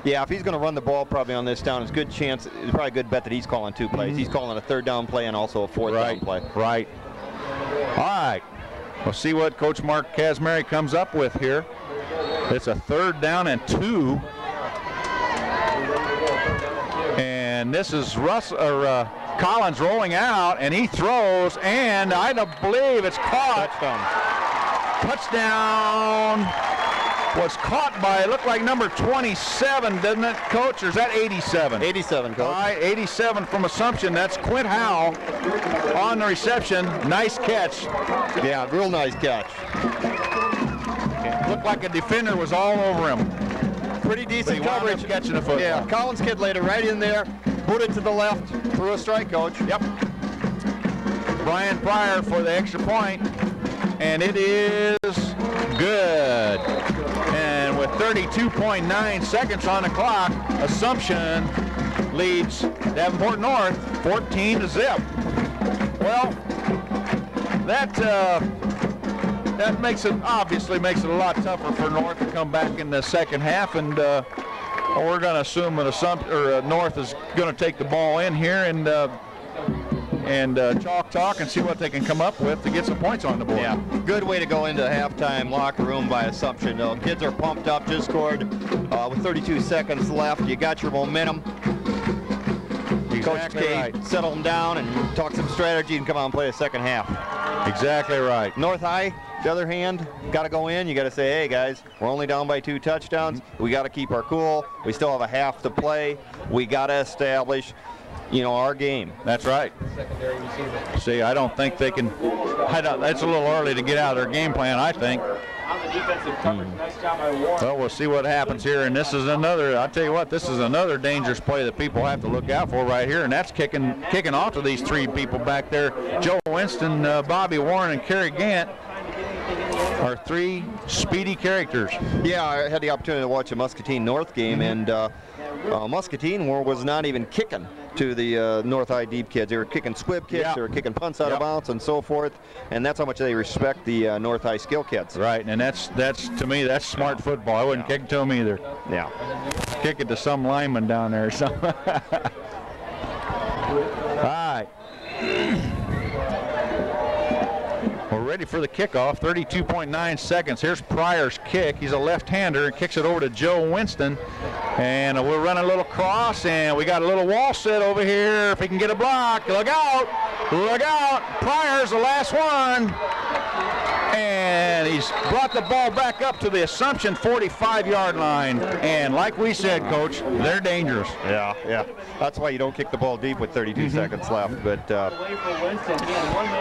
Speaker 2: Yeah, if he's going to run the ball probably on this down, it's good chance. It's probably a good bet that he's calling 2 plays. He's calling a 3rd down play and also a 4th down play.
Speaker 1: Right. All right. We'll see what Coach Mark Kazmarek comes up with here. It's a 3rd down and 2. And this is Collins rolling out, and he throws, and I don't believe it's caught. Touchdown was caught by, it looked like number 27, doesn't it, Coach? Or is that 87?
Speaker 2: 87, Coach.
Speaker 1: All right, 87 from Assumption. That's Quint Howe on the reception. Nice catch.
Speaker 2: Yeah, real nice catch.
Speaker 1: Looked like a defender was all over him.
Speaker 2: Pretty decent coverage.
Speaker 1: Catching the football.
Speaker 2: Yeah, Collins kid laid it right in there, booted to the left, threw a strike, Coach.
Speaker 1: Yep. Brian Pryor for the extra point, and it is good. And with 32.9 seconds on the clock, Assumption leads Davenport North 14-0. Well, that obviously makes it a lot tougher for North to come back in the second half, and we're going to assume that North is going to take the ball in here and talk and see what they can come up with to get some points on the board.
Speaker 2: Yeah, good way to go into the halftime locker room by Assumption. Though kids are pumped up. Just scored with 32 seconds left. You got your momentum. Coach K settle them down and talk some strategy and come out and play the second half.
Speaker 1: Exactly right.
Speaker 2: North High, the other hand, got to go in. You got to say, hey guys, we're only down by 2 touchdowns. We got to keep our cool. We still have a half to play. We got to establish, our game.
Speaker 1: That's right. See, I don't think they can. That's a little early to get out of their game plan, I think.
Speaker 3: On the defensive coverage, nice job by Warren.
Speaker 1: Well, we'll see what happens here, and this is another. I'll tell you what, this is another dangerous play that people have to look out for right here, and that's kicking off to these 3 people back there. Joe Winston, Bobby Warren, and Kerry Gant are 3 speedy characters.
Speaker 2: Yeah, I had the opportunity to watch a Muscatine North game, and Muscatine was not even kicking to the North High Deep kids. They were kicking squib kicks, they were kicking punts out of bounds and so forth, and that's how much they respect the North High skill kids.
Speaker 1: Right, and that's to me, that's smart football. I wouldn't kick it to them either.
Speaker 2: Yeah.
Speaker 1: Kick it to some lineman down there or something. All right. We're ready for the kickoff, 32.9 seconds. Here's Pryor's kick. He's a left-hander and kicks it over to Joe Winston. And we'll run a little cross, and we got a little wall set over here. If he can get a block, look out, look out. Pryor's the last one. And he's brought the ball back up to the Assumption 45-yard line. And like we said, Coach, they're dangerous.
Speaker 2: Yeah. That's why you don't kick the ball deep with 32 seconds left. But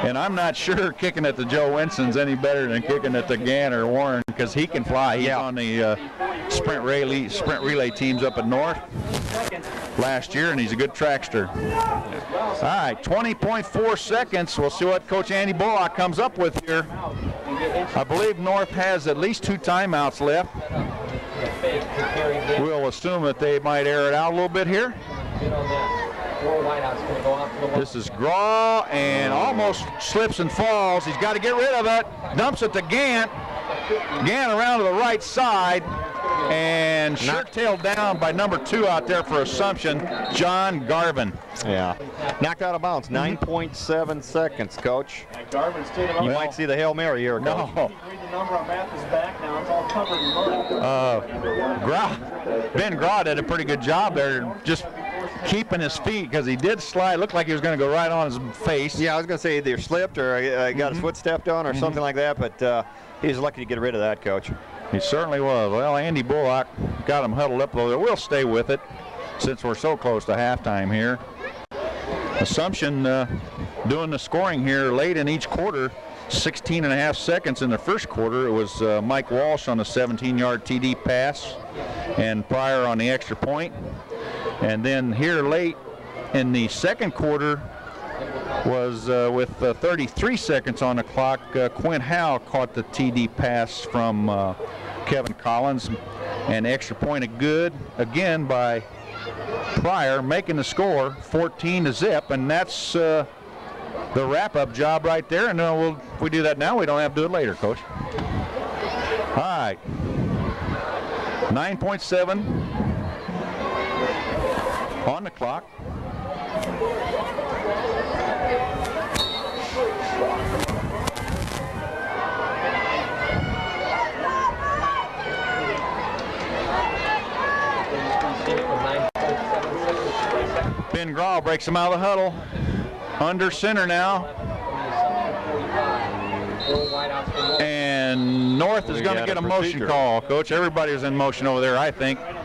Speaker 1: and I'm not sure kicking at the Joe Winston's any better than kicking at the Gant or Warren, because he can fly. He's on the sprint relay teams up at North last year, and he's a good trackster. All right, 20.4 seconds. We'll see what Coach Andy Bullock comes up with here. I believe North has at least 2 timeouts left. We'll assume that they might air it out a little bit here. This is Graw, and almost slips and falls. He's got to get rid of it. Dumps it to Gant. Gant around to the right side, and shirt-tailed down by number 2 out there for Assumption, John Garvin.
Speaker 2: Yeah, knocked out of bounds. 9.7 seconds, Coach. You might see the Hail Mary here, Coach.
Speaker 1: No.
Speaker 3: Read the number on Mathis' back now. It's all covered in mud.
Speaker 1: Ben Graw did a pretty good job there, just keeping his feet, because he did slide. Looked like he was going to go right on his face.
Speaker 2: Yeah, I was going to say either slipped or got his foot stepped on or something like that, but he was lucky to get rid of that, Coach.
Speaker 1: He certainly was. Well, Andy Bullock got him huddled up over there. We'll stay with it since we're so close to halftime here. Assumption doing the scoring here late in each quarter. 16.5 seconds in the first quarter. It was Mike Walsh on a 17-yard TD pass and Pryor on the extra point. And then here late in the second quarter, was with 33 seconds on the clock. Quinn Howe caught the TD pass from Kevin Collins, and extra point of good again by Pryor, making the score 14-0, and that's the wrap-up job right there. And if we do that now, we don't have to do it later, Coach. All right, 9.7 on the clock. Ben Grawl breaks him out of the huddle. Under center now. And North is going to get a motion call, Coach. Everybody was in motion over there, I think.
Speaker 3: On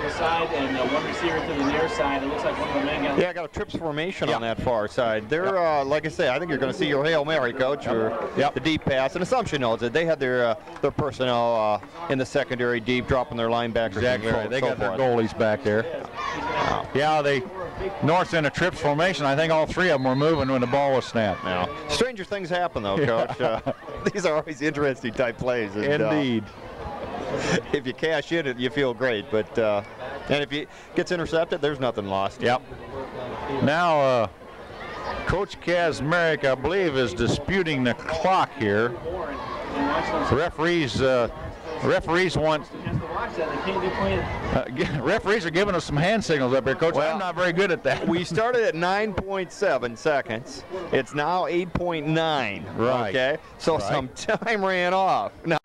Speaker 3: the side, and one receiver to the near side. It looks like one of the men got.
Speaker 2: Yeah, I got a trips formation on that far side. They're, like I say, I think you're going to see your Hail Mary, Coach, or the deep pass. And Assumption knows it. They had their personnel in the secondary deep, dropping their linebackers.
Speaker 1: Exactly right. They got their goalies back there. Yeah, North's in a trips formation. I think all three of them were moving when the ball was snapped.
Speaker 2: Now, stranger things happen, though, Coach. These are always interesting type plays. And,
Speaker 1: indeed.
Speaker 2: If you cash in it, you feel great. But and if it gets intercepted, there's nothing lost.
Speaker 1: Yep. Now, Coach Kazmarek, I believe, is disputing the clock here. Referees want. Referees are giving us some hand signals up here, Coach.
Speaker 2: Well,
Speaker 1: I'm not very good at that.
Speaker 2: We started at 9.7 seconds. It's now 8.9.
Speaker 1: Right.
Speaker 2: Okay. So some time ran off. Now.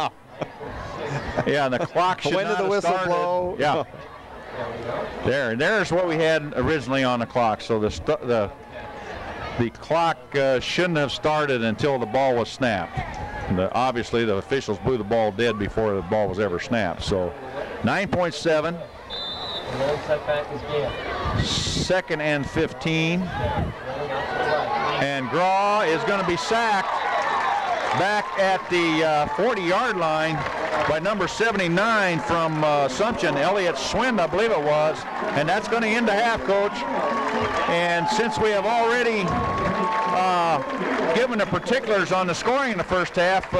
Speaker 1: Yeah, and the clock should
Speaker 2: when
Speaker 1: not
Speaker 2: did the
Speaker 1: have
Speaker 2: whistle
Speaker 1: started.
Speaker 2: blow?
Speaker 1: Yeah. There's what we had originally on the clock. So the clock shouldn't have started until the ball was snapped. Obviously, the officials blew the ball dead before the ball was ever snapped. So 9.7. Second and 15. And Graw is going to be sacked back at the 40-yard line by number 79 from Assumption, Elliott Schwind, I believe it was. And that's going to end the half, Coach. And since we have already given the particulars on the scoring in the first half,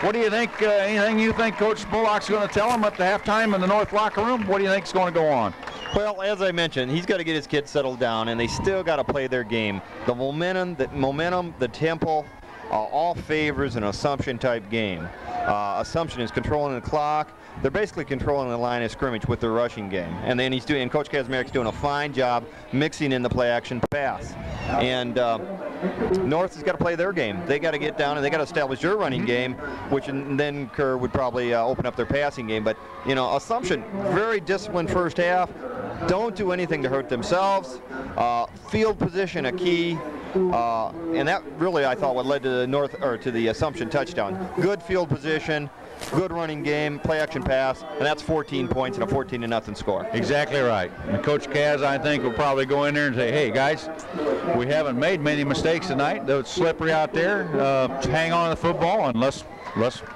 Speaker 1: what do you think? Anything you think Coach Bullock's going to tell them at the halftime in the North locker room? What do you think is going to go on?
Speaker 2: Well, as I mentioned, he's got to get his kids settled down, and they still got to play their game. The momentum, the tempo, all favors an Assumption-type game. Assumption is controlling the clock. They're basically controlling the line of scrimmage with their rushing game. And then Coach Kazmarek's doing a fine job mixing in the play-action pass. And North has got to play their game. They got to get down and they got to establish their running game, which then Kerr would probably open up their passing game. But, Assumption, very disciplined first half. Don't do anything to hurt themselves. Field position a key. And that really, I thought, what led to the Assumption touchdown. Good field position, good running game, play action pass, and that's 14 points and a 14-0 score.
Speaker 1: Exactly right. And Coach Kaz, I think, will probably go in there and say, hey, guys, we haven't made many mistakes tonight. It's slippery out there. Hang on to the football and let's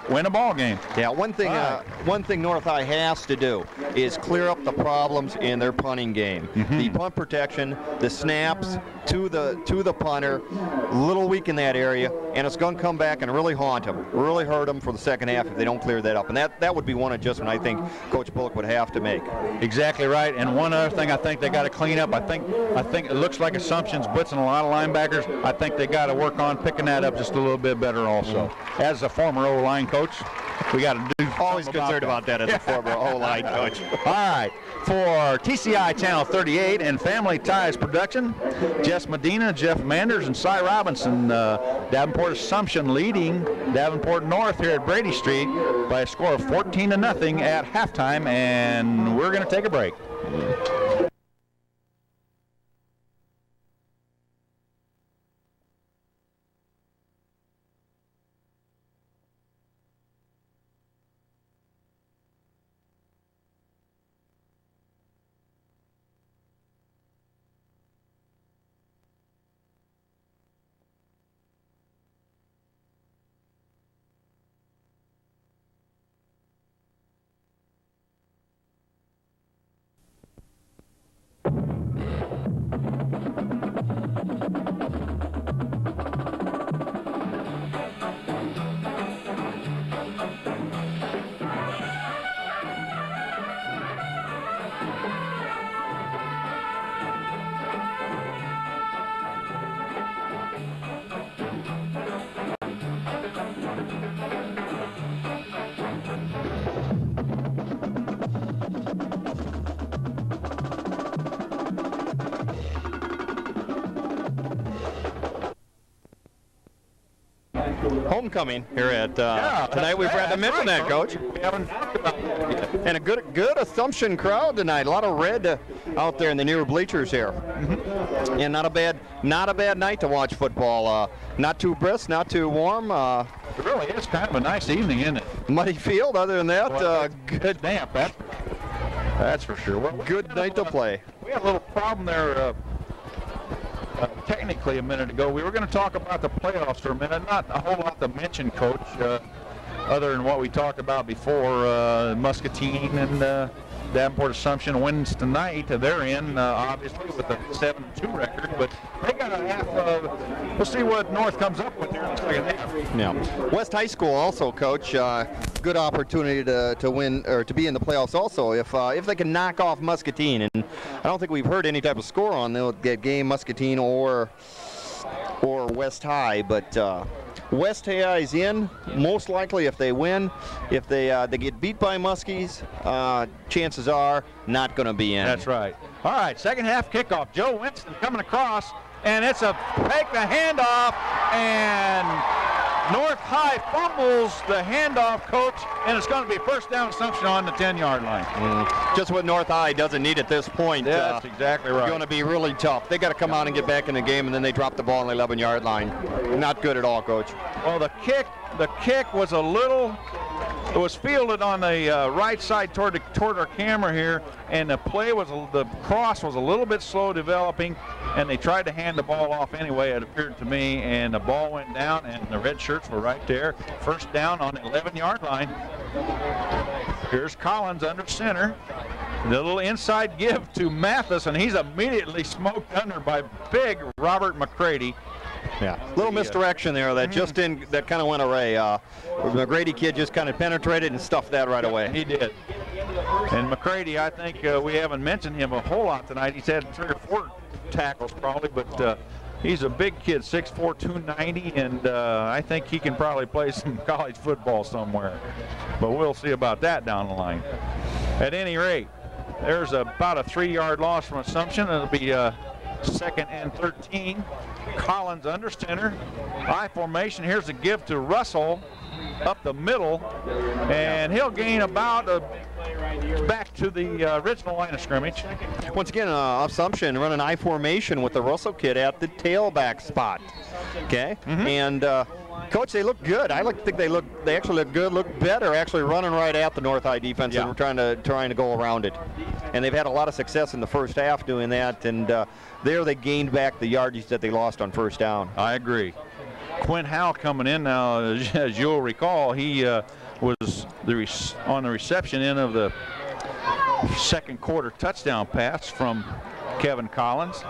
Speaker 1: win a ball game.
Speaker 2: Yeah, one thing North High has to do is clear up the problems in their punting game.
Speaker 1: Mm-hmm.
Speaker 2: The punt protection, the snaps to the punter, a little weak in that area, and it's going to come back and really haunt them, really hurt them for the second half if they don't clear that up. And that would be one adjustment I think Coach Bullock would have to make.
Speaker 1: Exactly right. And one other thing I think they got to clean up. I think it looks like Assumption's blitzing a lot of linebackers. I think they got to work on picking that up just a little bit better also. Mm-hmm. As a former O-line coach, we got to do
Speaker 2: always concerned about that as a former O-line coach.
Speaker 1: All right. For TCI Channel 38 and Family Ties Production, Jess Medina, Jeff Manders, and Cy Robinson. Davenport Assumption leading Davenport North here at Brady Street by a score of 14-0 at halftime, and we're going to take a break.
Speaker 2: homecoming here at
Speaker 1: Yeah,
Speaker 2: tonight. We've had to mention that, Coach.
Speaker 1: We haven't talked about that yet.
Speaker 2: And a good Assumption crowd tonight. A lot of red out there in the near bleachers here. And not a bad night to watch football. Not too brisk, not too warm.
Speaker 1: It really is kind of a nice evening, isn't it?
Speaker 2: Muddy field. Other than that,
Speaker 1: Well,
Speaker 2: good
Speaker 1: damp, that's for sure. Well,
Speaker 2: good night to play.
Speaker 1: We had a little problem there technically a minute ago. We were going to talk about the playoffs for a minute. Not a whole lot to mention, Coach, other than what we talked about before. Muscatine and Davenport Assumption wins tonight. They're in, obviously, with a 7-2 record, but they got a half. We'll see what North comes up with here in the second half.
Speaker 2: Yeah. West High School also, Coach. Good opportunity to win or to be in the playoffs also if they can knock off Muscatine. And I don't think we've heard any type of score on that game, Muscatine or West High, but. West High is in, most likely if they win. If they get beat by Muskies, chances are not going to be in.
Speaker 1: That's right. All right, second half kickoff. Joe Winston coming across, and it's a fake the handoff, and North High fumbles the handoff, Coach, and it's going to be first down Assumption on the 10-yard line.
Speaker 2: Just what North High doesn't need at this point.
Speaker 1: Yeah, that's exactly right.
Speaker 2: Going to be really tough. They got to come out and get back in the game, and then they drop the ball on the 11-yard line. Not good at all, Coach.
Speaker 1: Well, the kick was a little. It was fielded on the right side toward our camera here, and the cross was a little bit slow developing, and they tried to hand the ball off anyway, it appeared to me, and the ball went down, and the red shirts were right there. First down on the 11-yard line. Here's Collins under center. The little inside give to Mathis, and he's immediately smoked under by big Robert McCready.
Speaker 2: Yeah, little misdirection there that that kind of went away. McGrady kid just kind of penetrated and stuffed that right away.
Speaker 1: He did. And McCready, I think we haven't mentioned him a whole lot tonight. He's had 3 or 4 tackles probably, but he's a big kid, 6'4", 290, and I think he can probably play some college football somewhere. But we'll see about that down the line. At any rate, there's about a 3-yard loss from Assumption. It'll be second and 13. Collins under center. I formation. Here's a give to Russell up the middle, and he'll gain about back to the original line of scrimmage.
Speaker 2: Once again, Assumption running I formation with the Russell kid at the tailback spot. Okay, and Coach, they look good. I think they actually look good, look better, actually running right at the North High defense, and we're trying to go around it. And they've had a lot of success in the first half doing that, and there they gained back the yardage that they lost on first down.
Speaker 1: I agree. Quinn Howe coming in now, as you'll recall, he was on the reception end of the second quarter touchdown pass from Kevin Collins.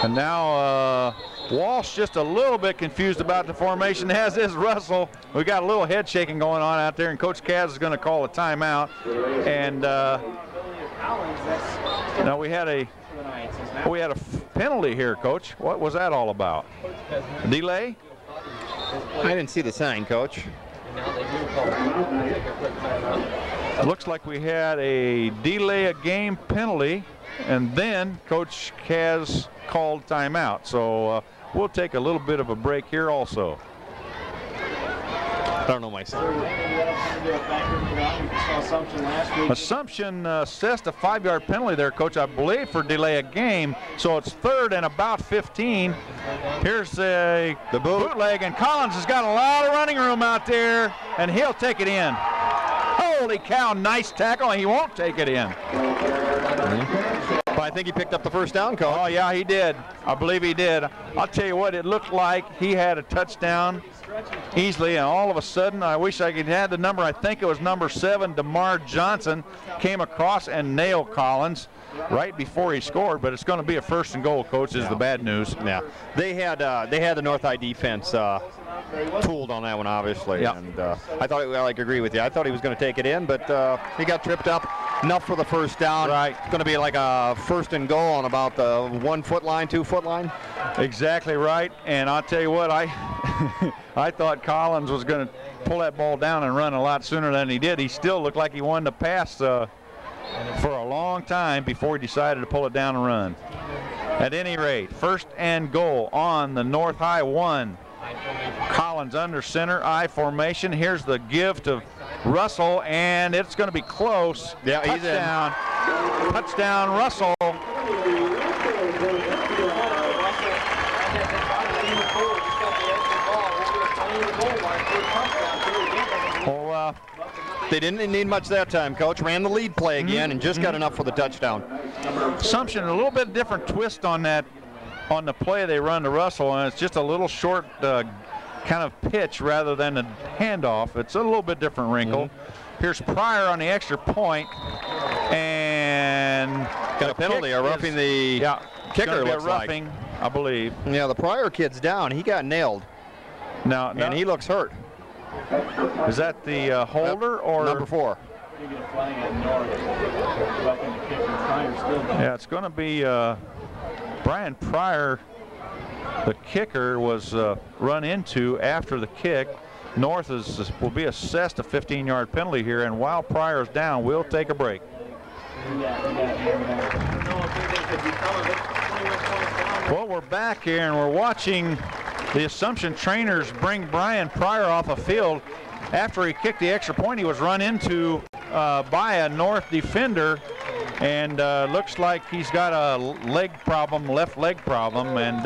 Speaker 1: And now Walsh just a little bit confused about the formation, as is Russell. We got a little head shaking going on out there, and Coach Kaz is going to call a timeout. And now we had a penalty here, Coach. What was that all about? Delay?
Speaker 2: I didn't see the sign, Coach.
Speaker 1: Looks like we had a delay a game penalty, and then Coach Kaz called timeout. So we'll take a little bit of a break here also.
Speaker 2: I don't know myself.
Speaker 1: Assumption assessed a 5-yard penalty there, Coach, I believe, for delay a game. So it's third and about 15. Here's the bootleg, and Collins has got a lot of running room out there, and he'll take it in. Holy cow, nice tackle, and he won't take it in.
Speaker 2: But I think he picked up the first down, Coach.
Speaker 1: Oh, yeah, he did. I believe he did. I'll tell you what, it looked like he had a touchdown easily, and all of a sudden, I wish I could have the number. I think it was number 7, DeMar Johnson, came across and nailed Collins right before he scored. But it's going to be a first and goal, Coach, is the bad news.
Speaker 2: Yeah, they had the North High defense tooled on that one, obviously.
Speaker 1: Yeah.
Speaker 2: And I thought, I agree with you. I thought he was going to take it in, but he got tripped up. Enough for the first down.
Speaker 1: Right.
Speaker 2: It's going to be like a first and goal on about the 1 foot line, 2 foot line.
Speaker 1: Exactly right. And I'll tell you what, I thought Collins was going to pull that ball down and run a lot sooner than he did. He still looked like he wanted to pass for a long time before he decided to pull it down and run. At any rate, first and goal on the North High 1. Collins under center, I formation. Here's the give to Russell, and it's going to be close.
Speaker 2: Yeah, he's in.
Speaker 1: Touchdown, Russell.
Speaker 2: Well, they didn't need much that time, Coach. Ran the lead play again and just got enough for the touchdown.
Speaker 1: Assumption, a little bit different twist on that, on the play they run to Russell, and it's just a little short kind of pitch rather than a handoff. It's a little bit different wrinkle. Here's Pryor on the extra point, and
Speaker 2: got a penalty, a roughing the kicker.
Speaker 1: Looks
Speaker 2: looks
Speaker 1: roughing, I believe.
Speaker 2: Yeah, the Pryor kid's down. He got nailed,
Speaker 1: Now,
Speaker 2: and he looks hurt.
Speaker 1: is that the holder or
Speaker 2: number 4?
Speaker 1: Yeah, it's going to be Brian Pryor. The kicker was run into after the kick. North will be assessed a 15-yard penalty here, and while Pryor's down, we'll take a break. Well, we're back here, and we're watching the Assumption trainers bring Brian Pryor off a field. After he kicked the extra point, he was run into by a North defender, and looks like he's got a leg problem, left leg problem, and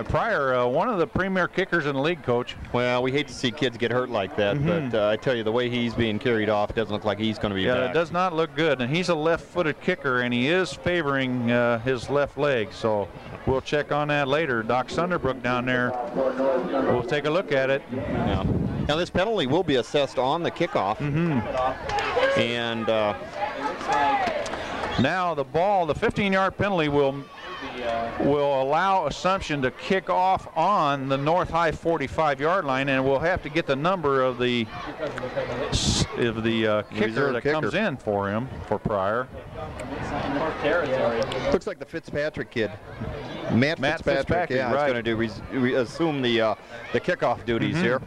Speaker 1: Pryor, one of the premier kickers in the league, Coach.
Speaker 2: Well, we hate to see kids get hurt like that, but I tell you, the way he's being carried off doesn't look like he's going to be back.
Speaker 1: Yeah, it does not look good, and he's a left-footed kicker, and he is favoring his left leg, so we'll check on that later. Doc Sunderbrook down there, we'll take a look at it.
Speaker 2: Yeah. Now, this penalty will be assessed on the kickoff, and
Speaker 1: now the ball, the 15-yard penalty will allow Assumption to kick off on the North High 45-yard line, and we'll have to get the number of the kicker that comes in for him, for Pryor.
Speaker 2: Looks like the Fitzpatrick kid. Matt Fitzpatrick, yeah,
Speaker 1: right.
Speaker 2: is going to assume the kickoff duties here.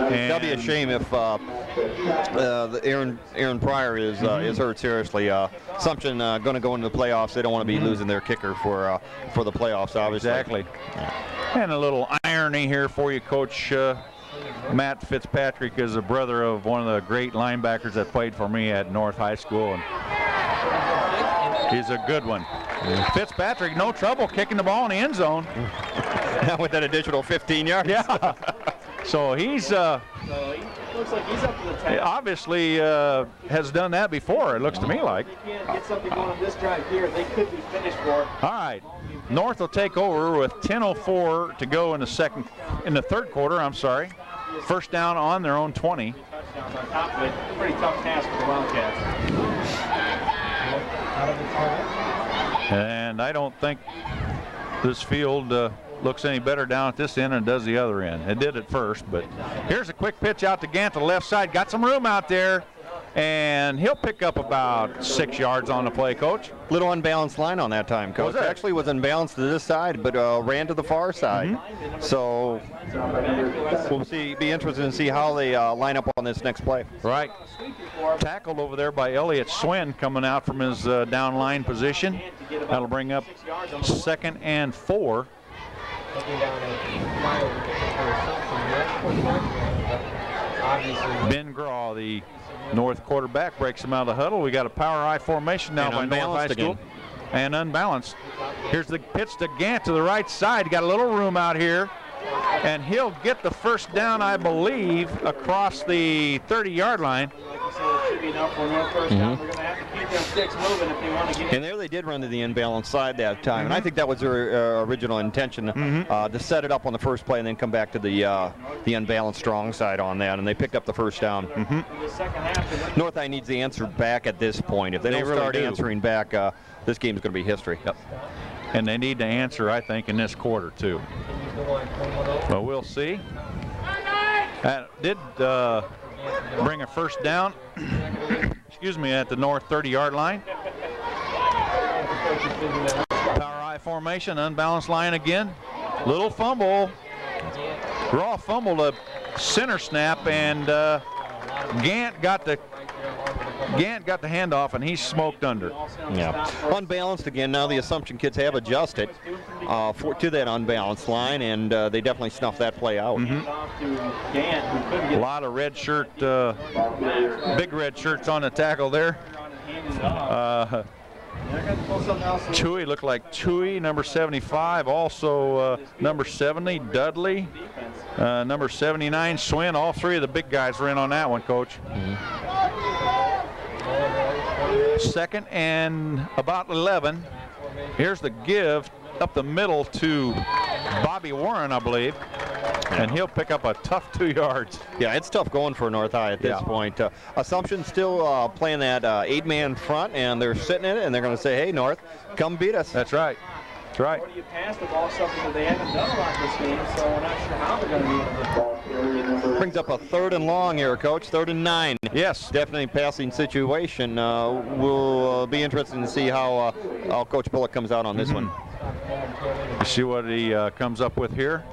Speaker 2: That'll be a shame if Aaron Pryor is hurt seriously. Assumption going to go into the playoffs. They don't want to be losing their kicker for the playoffs, obviously.
Speaker 1: Exactly. And a little irony here for you, Coach. Matt Fitzpatrick is a brother of one of the great linebackers that played for me at North High School, and he's a good one. Fitzpatrick, no trouble kicking the ball in the end zone.
Speaker 2: With that additional 15 yards.
Speaker 1: Yeah. So he's
Speaker 3: looks like he's up to the task.
Speaker 1: obviously has done that before, it looks to me like.
Speaker 3: They can't get something going on this drive here. They could be finished for.
Speaker 1: All right. North will take over with 10:04 to go in the third quarter, I'm sorry. First down on their own 20.
Speaker 3: Touchdowns on top of it. Pretty tough task for the Wildcats.
Speaker 1: And I don't think this field looks any better down at this end than it does the other end. It did at first, but here's a quick pitch out to Gant to the left side. Got some room out there, and he'll pick up about 6 yards on the play, Coach.
Speaker 2: Little unbalanced line on that time, Coach.
Speaker 1: Was it?
Speaker 2: Actually was unbalanced to this side, but ran to the far side. So we'll be interested to see how they line up on this next play.
Speaker 1: Right. Tackled over there by Elliott Swin coming out from his down line position. That'll bring up 2nd and 4. Ben Graw, the North quarterback, breaks him out of the huddle. We got a power I formation now by North High School. And unbalanced. Here's the pitch to Gant to the right side. Got a little room out here. And he'll get the first down, I believe, across the 30-yard line.
Speaker 3: Like you said, it should be enough for no first down. We're going to have to keep their sticks moving if they want to get in.
Speaker 2: And there they did run to the imbalanced side that time. And I think that was their original intention, to set it up on the first play and then come back to the unbalanced strong side on that. And they picked up the first down.
Speaker 3: The second half.
Speaker 2: North High needs the answer back at this point. If they don't start answering back, this game is going to be history.
Speaker 1: Yep. And they need to answer, I think, in this quarter, too. But we'll see. That did bring a first down, excuse me, at the North 30-yard line. Power I formation, unbalanced line again. Little fumble. Raw fumbled a center snap, and Gant got the handoff, and he's smoked under.
Speaker 2: Yeah. Unbalanced again. Now the Assumption kids have adjusted. to that unbalanced line, and they definitely snuffed that play out.
Speaker 1: A lot of red shirt, big red shirts on the tackle there. Chewy looked like Chewy, number 75. Also number 70, Dudley. Number 79, Swin. All three of the big guys were in on that one, Coach. Second and about 11. Here's the give up the middle to Bobby Warren, I believe. And he'll pick up a tough 2 yards.
Speaker 2: Yeah, it's tough going for North High at this point. Assumption still playing that 8-man front, and they're sitting in it, and they're going to say, hey, North, come beat us.
Speaker 1: That's right. That's right.
Speaker 3: Or do you pass the ball, something that they haven't done a lot this game, so we're not sure how they're going to be able to.
Speaker 2: Brings up a 3rd and long here, Coach. 3rd and 9.
Speaker 1: Yes.
Speaker 2: Definitely passing situation. We'll be interested to see how Coach Bullock comes out on this one.
Speaker 1: You see what he comes up with here.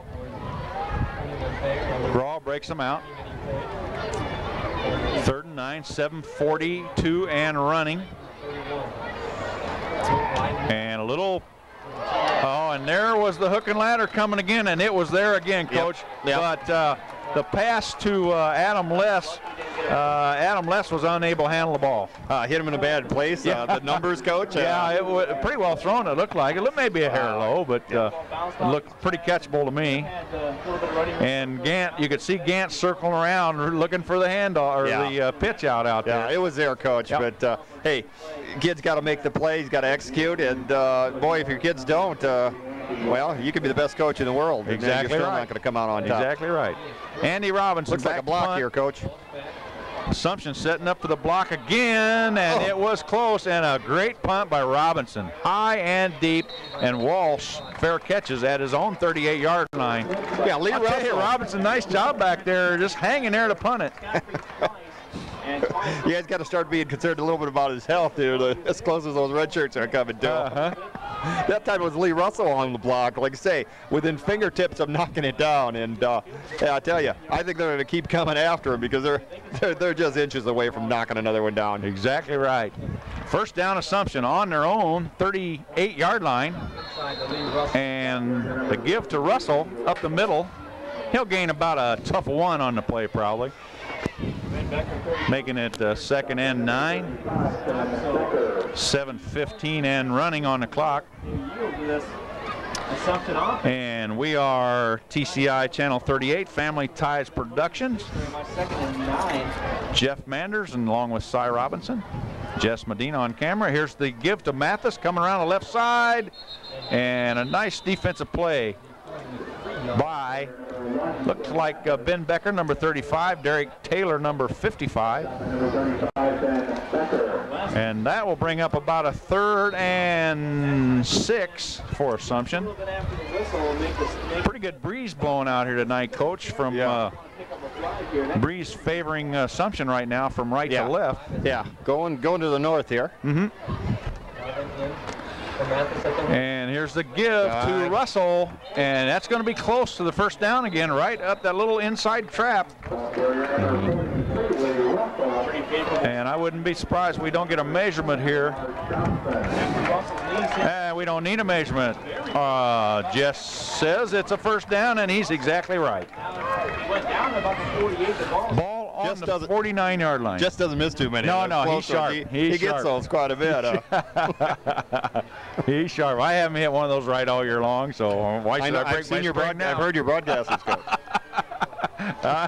Speaker 1: Grawl breaks him out. 3rd and 9, 7:42 and running. And a little, and there was the hook and ladder coming again, and it was there again, Coach.
Speaker 2: Yep.
Speaker 1: But the pass to Adam Less was unable to handle the ball.
Speaker 2: Hit him in a bad place. The numbers, Coach.
Speaker 1: Yeah, it was pretty well thrown, it looked like. It looked maybe a hair low, but it looked pretty catchable to me. And Gant, you could see Gant circling around looking for the handoff or the pitch out there.
Speaker 2: Yeah, it was there, Coach.
Speaker 1: Yep.
Speaker 2: But, hey, kid's got to make the play. He's got to execute. And, boy, if your kids don't, well, you could be the best coach in the world.
Speaker 1: Exactly
Speaker 2: and you're still
Speaker 1: right.
Speaker 2: not going to come out on top.
Speaker 1: Exactly right. Andy Robinson.
Speaker 2: Looks like a block here, Coach.
Speaker 1: Assumption setting up for the block again, and it was close, and a great punt by Robinson. High and deep, and Walsh fair catches at his own 38-yard line.
Speaker 2: Yeah, Lee Russell.
Speaker 1: Robinson, nice job back there, just hanging there to punt it.
Speaker 2: You guys got to start being concerned a little bit about his health here, as close as those red shirts are coming down. That time it was Lee Russell on the block, like I say, within fingertips of knocking it down. And yeah, I tell you, I think they're going to keep coming after him because they're just inches away from knocking another one down.
Speaker 1: Exactly right. First down Assumption on their own 38-yard line, and the give to Russell up the middle. He'll gain about a tough 1 on the play probably. Making it 2nd and 9. 7:15 and running on the clock. And we are TCI Channel 38, Family Ties Productions. Jeff Manders and along with Cy Robinson. Jess Medina on camera. Here's the give to Mathis coming around the left side. And a nice defensive play by, looks like Ben Becker, number 35, Derek Taylor, number 55. And that will bring up about a 3rd and 6 for Assumption. Pretty good breeze blowing out here tonight, Coach, from breeze favoring Assumption right now from right to left.
Speaker 2: Yeah, going to the north here.
Speaker 1: And here's the give to Russell, and that's going to be close to the first down again, right up that little inside trap. And I wouldn't be surprised if we don't get a measurement here. We don't need a measurement. Jess says it's a first down, and he's exactly right. Ball on the 49-yard line.
Speaker 2: Just doesn't miss too many.
Speaker 1: No, he's sharp.
Speaker 2: He gets those quite a bit.
Speaker 1: He's sharp. I haven't hit one of those right all year long, so why should I break my spring now?
Speaker 2: I've heard your broadcasts, Coach.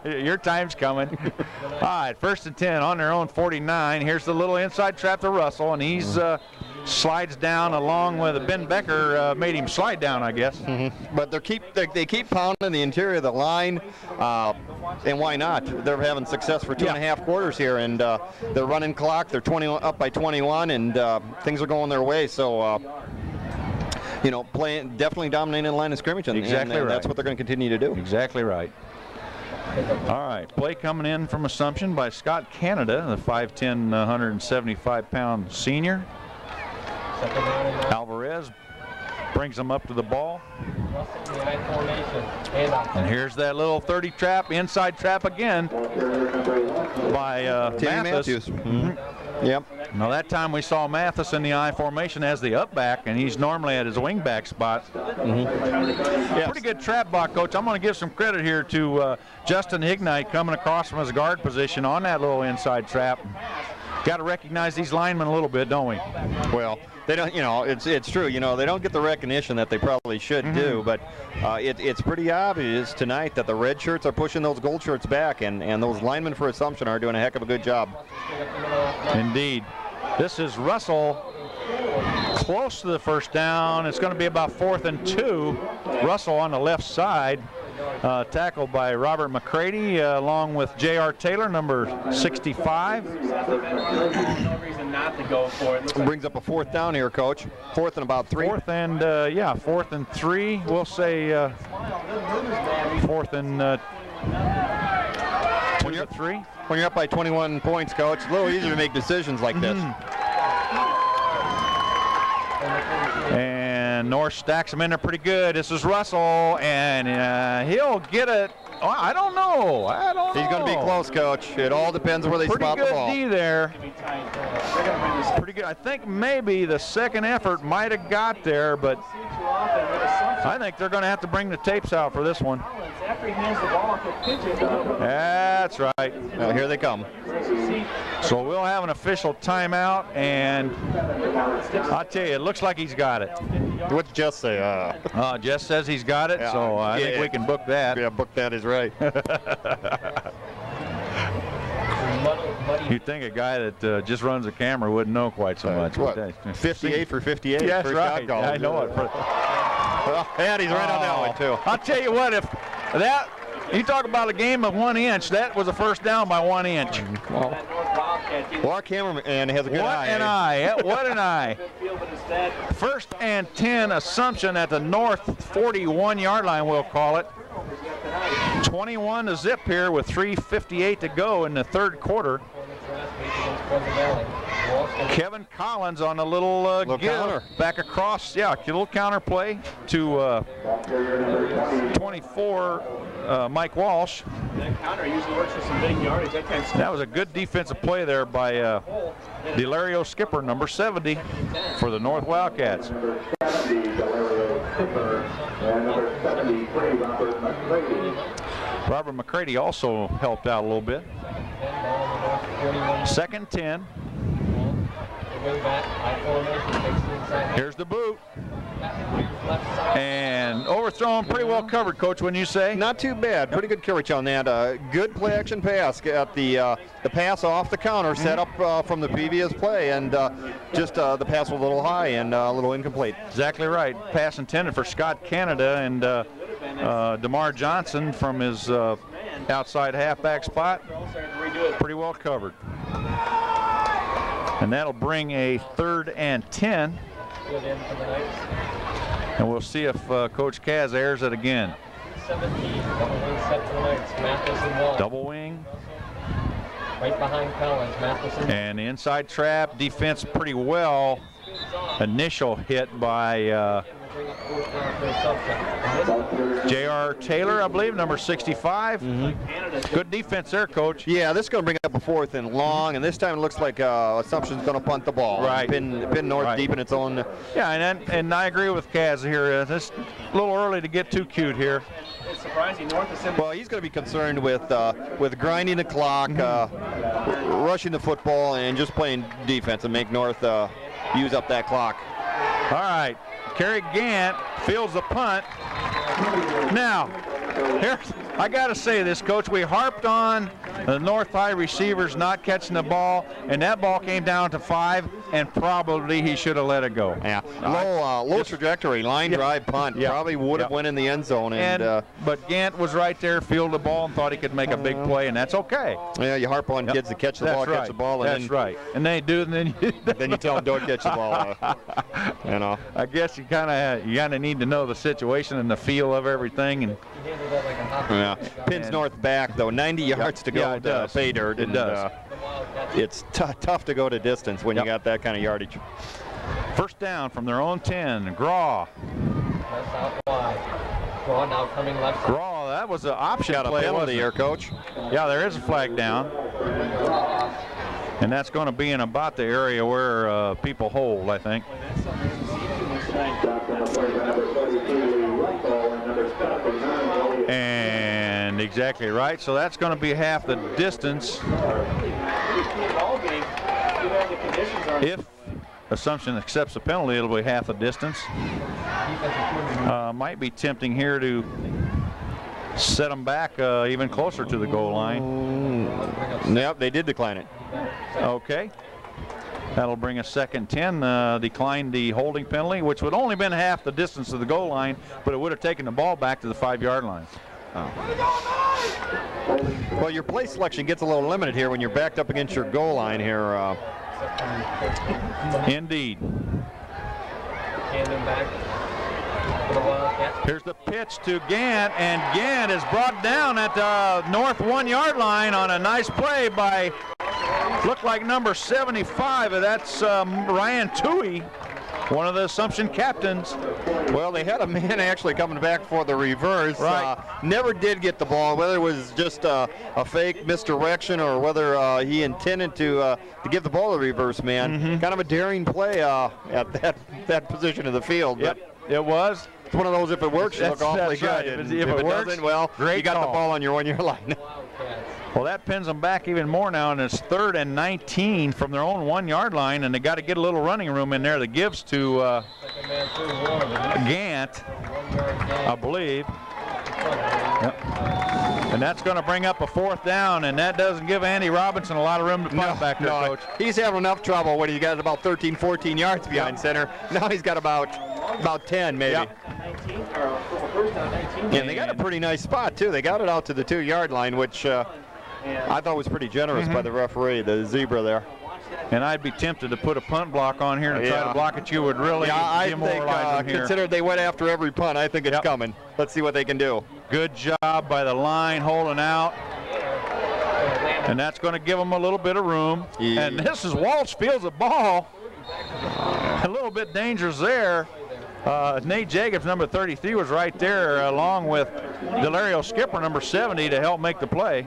Speaker 1: Your time's coming. All right, 1st and 10 on their own 49. Here's the little inside trap to Russell, and he's slides down along with Ben Becker. Made him slide down, I guess.
Speaker 2: But they keep pounding the interior of the line, and why not? They're having success for 2.5 quarters here, and they're running clock. They're up by 21, and things are going their way. So. Playing, definitely dominating the line of scrimmage, and
Speaker 1: right.
Speaker 2: That's what they're going to continue to do.
Speaker 1: Exactly right. All right, play coming in from Assumption by Scott Canada, the 5'10", 175-pound senior. Alvarez brings them up to the ball. And here's that little 30 trap, inside trap again by
Speaker 2: Timmy
Speaker 1: Mathis.
Speaker 2: Matthews. Yep.
Speaker 1: Now that time we saw Mathis in the I formation as the up back, and he's normally at his wing back spot.
Speaker 2: Yes.
Speaker 1: Pretty good trap block, Coach. I'm going to give some credit here to Justin Hignite coming across from his guard position on that little inside trap. Got to recognize these linemen a little bit, don't we?
Speaker 2: Well, they don't, it's true, they don't get the recognition that they probably should do, but it's pretty obvious tonight that the red shirts are pushing those gold shirts back, and those linemen for Assumption are doing a heck of a good job.
Speaker 1: Indeed. This is Russell close to the first down. It's going to be about 4th and 2. Russell on the left side. Tackled by Robert McCready along with J.R. Taylor, number 65.
Speaker 3: No reason not to go for it.
Speaker 2: Brings up a 4th down here, Coach. 4th and about 3.
Speaker 1: 4th and, 4th and 3. We'll say 4th and 2 to 3.
Speaker 2: When you're up by 21 points, Coach, it's a little easier to make decisions like this.
Speaker 1: And North stacks him in there pretty good. This is Russell, and he'll get it. Oh, I don't know.
Speaker 2: He's going to be close, Coach. It all depends where they spot the ball.
Speaker 1: Pretty good D there. Pretty good. I think maybe the second effort might have got there, but I think they're going to have to bring the tapes out for this one. That's right.
Speaker 2: Well, here they come.
Speaker 1: So we'll have an official timeout, and I'll tell you, it looks like he's got it.
Speaker 2: What's Jess say?
Speaker 1: Jess says he's got it,
Speaker 2: Yeah.
Speaker 1: so I think we can book that.
Speaker 2: Yeah, book that is right.
Speaker 1: You'd think a guy that just runs a camera wouldn't know quite so much.
Speaker 2: What? 58 for 58.
Speaker 1: Yes,
Speaker 2: first
Speaker 1: right.
Speaker 2: down call.
Speaker 1: I know it.
Speaker 2: And he's right on that one, too.
Speaker 1: I'll tell you what, if that, you talk about a game of 1 inch, that was a first down by 1 inch.
Speaker 2: Well, our cameraman has a good
Speaker 1: What
Speaker 2: eye.
Speaker 1: an eye. What an eye. 1st and 10 Assumption at the north 41-yard line, we'll call it. 21 to zip here with 3:58 to go in the third quarter. Kevin Collins on a little give
Speaker 2: counter.
Speaker 1: back across. Yeah, a little counter play to 24, Mike Walsh.
Speaker 3: That counter usually works for some big yardage.
Speaker 1: That was a good defensive play there by Delario Skipper, number 70, for the North Wildcats. Robert McCready also helped out a little bit. 2nd 10. Here's the boot. And overthrown, pretty well covered, Coach, wouldn't you say?
Speaker 2: Not too bad. Pretty good coverage on that. Good play action pass. Got the pass off the counter, set up from the previous play, and just the pass was a little high and a little incomplete.
Speaker 1: Exactly right. Pass intended for Scott Canada and DeMar Johnson from his outside halfback spot. Pretty well covered. And that'll bring a 3rd and 10. And we'll see if Coach Kaz airs it again.
Speaker 4: 17, double wing set for the Knights. Mathis and Wall.
Speaker 1: Double wing.
Speaker 4: Right behind Collins. Mathis and
Speaker 1: And the inside trap. Defense pretty well. Initial hit by J.R. Taylor, I believe, number 65. Good defense there, Coach.
Speaker 2: Yeah, this is going to bring up a 4th and long, and this time it looks like Assumption's going to punt the ball.
Speaker 1: Right.
Speaker 2: Pin North deep in its own.
Speaker 1: Yeah, and I agree with Kaz here. It's a little early to get too cute here.
Speaker 3: It's surprising. North is simply.
Speaker 2: Well, he's going to be concerned with grinding the clock, rushing the football, and just playing defense and make North use up that clock.
Speaker 1: All right, Kerry Gant fields the punt. Now, here, I got to say this, Coach. We harped on the North High receivers not catching the ball, and that ball came down to 5, and probably he should have let it go.
Speaker 2: Yeah, low trajectory, line drive punt.
Speaker 1: Yeah.
Speaker 2: Probably would have went in the end zone.
Speaker 1: But Gant was right there, fielded the ball, and thought he could make a big play, and that's okay.
Speaker 2: Yeah, you harp on kids to catch the ball, catch the ball, and
Speaker 1: that's right. And they do, and then
Speaker 2: then you tell them don't catch the ball.
Speaker 1: I guess you kind of need to know the situation and the feel of everything, and
Speaker 2: pins North back though, 90 yards to go to pay dirt.
Speaker 1: It does.
Speaker 2: It's tough to go to distance when you got that kind of yardage.
Speaker 1: First down from their own 10. Graw.
Speaker 4: Graw now coming left side.
Speaker 1: Graw, that was an option
Speaker 2: Got a
Speaker 1: play.
Speaker 2: penalty here, Coach.
Speaker 1: Yeah, there is a flag down. And that's going to be in about the area where people hold, I think. And exactly right. So that's going to be half the distance. If Assumption accepts the penalty, it'll be half the distance. Might be tempting here to set them back even closer to the goal line.
Speaker 2: Yep, they did decline it.
Speaker 1: Okay. That'll bring a 2nd 10. Declined the holding penalty, which would only been half the distance of the goal line, but it would have taken the ball back to the 5-yard line.
Speaker 2: Well, your play selection gets a little limited here when you're backed up against your goal line here.
Speaker 1: Indeed. Here's the pitch to Gant, and Gant is brought down at the north 1-yard line on a nice play by, looked like number 75. That's Ryan Toohey, one of the Assumption captains.
Speaker 2: Well, they had a man actually coming back for the reverse.
Speaker 1: Right.
Speaker 2: Never did get the ball, whether it was just a fake misdirection or whether he intended to give the ball to the reverse man. Kind of a daring play at that position of the field.
Speaker 1: Yep, it was.
Speaker 2: It's one of those, if it works, you look awfully good.
Speaker 1: Right.
Speaker 2: And
Speaker 1: if it works,
Speaker 2: doesn't, well,
Speaker 1: great
Speaker 2: you got
Speaker 1: call.
Speaker 2: the ball on your 1-yard line.
Speaker 1: Well, that pins them back even more now, and it's 3rd and 19 from their own 1-yard line, and they got to get a little running room in there that gives to Gant, I believe. Yep. And that's going to bring up a 4th down, and that doesn't give Andy Robinson a lot of room to punt back there, Coach.
Speaker 2: He's having enough trouble when he got about 13, 14 yards behind center. Now he's got about 10 maybe.
Speaker 1: Yep.
Speaker 2: And they got a pretty nice spot too. They got it out to the 2-yard line, which I thought was pretty generous by the referee, the zebra there.
Speaker 1: And I'd be tempted to put a punt block on here to try to block it. You would really demoralize them here.
Speaker 2: Consider they went after every punt. I think it's coming. Let's see what they can do.
Speaker 1: Good job by the line holding out. And that's going to give them a little bit of room.
Speaker 2: Yeah.
Speaker 1: And this is Walsh fields the ball. A little bit dangerous there. Nate Jacobs, number 33, was right there along with Delario Skipper, number 70, to help make the play.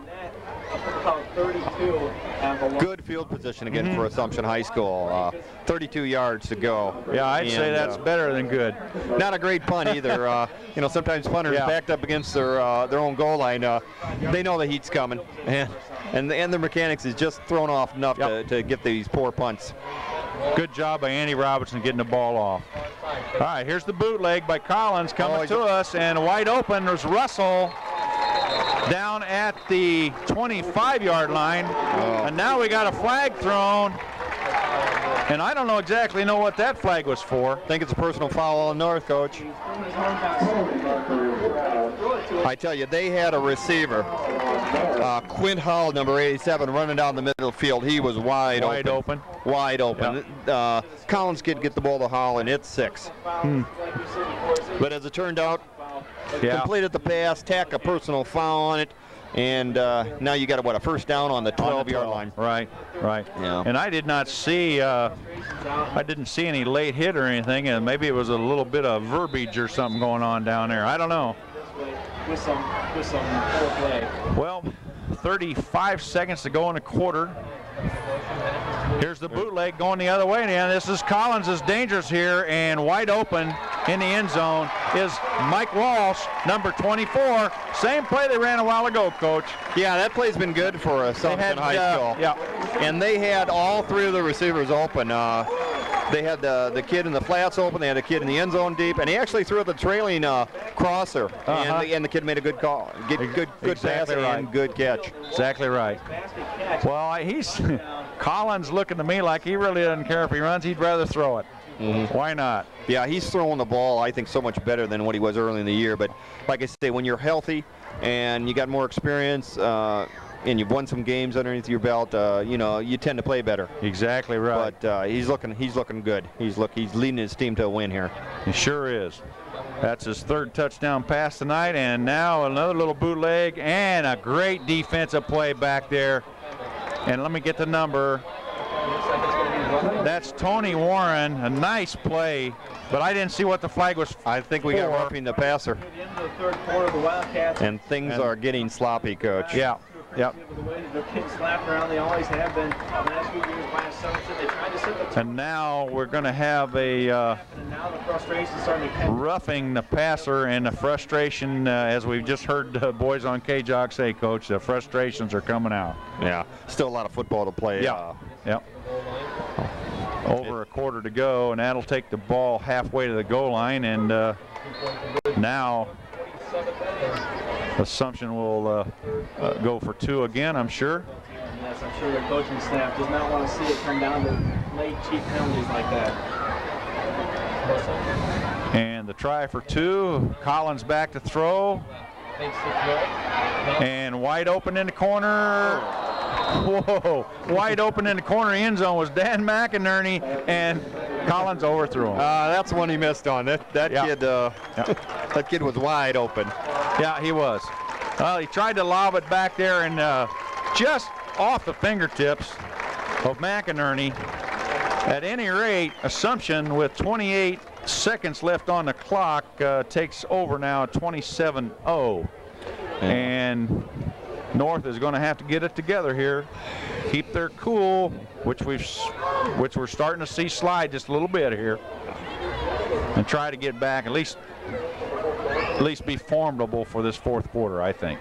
Speaker 2: Good field position again for Assumption High School. 32 yards to go.
Speaker 1: Yeah, I'd say that's better than good.
Speaker 2: Not a great punt either. Sometimes punters backed up against their own goal line. They know the heat's coming, and their mechanics is just thrown off enough to get these poor punts.
Speaker 1: Good job by Andy Robinson getting the ball off. All right, here's the bootleg by Collins coming to us, and wide open. There's Russell down at the 25-yard line, and now we got a flag thrown, and I don't exactly know what that flag was for.
Speaker 2: I think it's a personal foul on North, Coach. I tell you, they had a receiver, Quint Hall, number 87, running down the middle field. He was wide open. Wide open.
Speaker 1: Yeah.
Speaker 2: Collins kid get the ball to Hall, and it's 6. But as it turned out, completed the pass, tack a personal foul on it, and now you got a first down on the 12-yard line.
Speaker 1: Right.
Speaker 2: Yeah.
Speaker 1: And I did not see, I didn't see any late hit or anything, and maybe it was a little bit of verbiage or something going on down there. I don't know.
Speaker 3: With some poor play.
Speaker 1: Well, 35 seconds to go in the quarter. Here's the bootleg going the other way, and this is Collins is dangerous here, and wide open in the end zone is Mike Walsh, number 24. Same play they ran a while ago, Coach.
Speaker 2: Yeah, that play's been good for Assumption High School. And they had all 3 of the receivers open. They had the kid in the flats open, they had a kid in the end zone deep, and he actually threw the trailing crosser, and the kid made a good call. Good pass and good catch.
Speaker 1: Exactly right. Well, he's Collins looking to me like he really doesn't care if he runs, he'd rather throw it. Why not?
Speaker 2: Yeah, he's throwing the ball, I think, so much better than what he was early in the year. But like I say, when you're healthy and you got more experience and you've won some games underneath your belt, you tend to play better.
Speaker 1: Exactly right.
Speaker 2: But he's looking good. He's leading his team to a win here.
Speaker 1: He sure is. That's his 3rd touchdown pass tonight, and now another little bootleg and a great defensive play back there. And let me get the number. That's Tony Warren. A nice play, but I didn't see what the flag was for.
Speaker 2: I think we got roughing the passer.
Speaker 3: At the end of the 3rd quarter, the Wildcats.
Speaker 2: And things are getting sloppy, Coach.
Speaker 1: Yeah. Yep.
Speaker 3: The way that they're getting slapped around, they always have been the last few years by Assumption. They tried to set the
Speaker 1: And now we're going to have a
Speaker 3: and now the frustration starting to catch.
Speaker 1: roughing the passer, and the frustration, as we've just heard boys on K-Jog say, Coach, the frustrations are coming out.
Speaker 2: Yeah, still a lot of football to play.
Speaker 1: Yep. Over a quarter to go, and that'll take the ball halfway to the goal line, and now Assumption will go for 2 again, I'm sure.
Speaker 3: Yes, I'm sure their coaching staff does not want to see it come down to late cheap penalties like that.
Speaker 1: And the try for 2. Collins back to throw. And wide open in the corner. Whoa, wide open in the corner of the end zone was Dan McInerney, and Collins overthrew him.
Speaker 2: That's one he missed on. That kid, that kid was wide open.
Speaker 1: Yeah, he was. Well, he tried to lob it back there, and just off the fingertips of McInerney. At any rate, Assumption, with 28 seconds left on the clock, takes over now 27-0. And North is going to have to get it together here, keep their cool, which we're starting to see slide just a little bit here, and try to get back, at least be formidable for this fourth quarter, I think.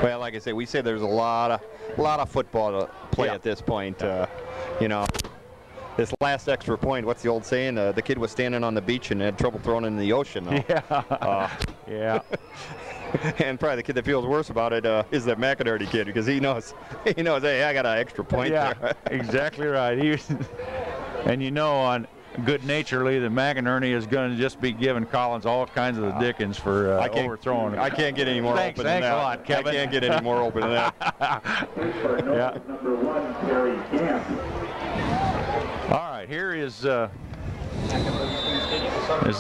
Speaker 2: Well, like I say, we say there's a lot of football to play at this point. You know, this last extra point, what's the old saying? The kid was standing on the beach and had trouble throwing it in the ocean. Though.
Speaker 1: Yeah.
Speaker 2: And probably the kid that feels worse about it is that McInerney kid, because he knows, hey, I got an extra point there.
Speaker 1: Exactly right. And you know, on good-naturedly, that McInerney is going to just be giving Collins all kinds of the dickens for overthrowing him.
Speaker 2: I can't get any more open than that.
Speaker 1: Thanks a lot, Kevin.
Speaker 2: I can't get any more open than that.
Speaker 1: Yeah. All right, here is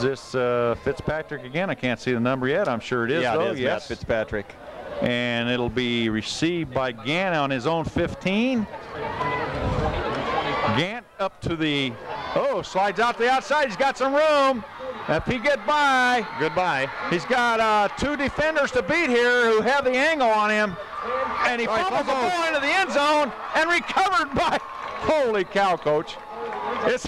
Speaker 1: this Fitzpatrick again? I can't see the number yet. I'm sure it is, though.
Speaker 2: It is Matt Fitzpatrick.
Speaker 1: And it'll be received by Gant on his own 15. Gant up to the, slides out the outside. He's got some room. If he get by,
Speaker 2: goodbye.
Speaker 1: He's got 2 defenders to beat here who have the angle on him. And he fumbles the ball into the end zone and recovered by, holy cow, Coach. It's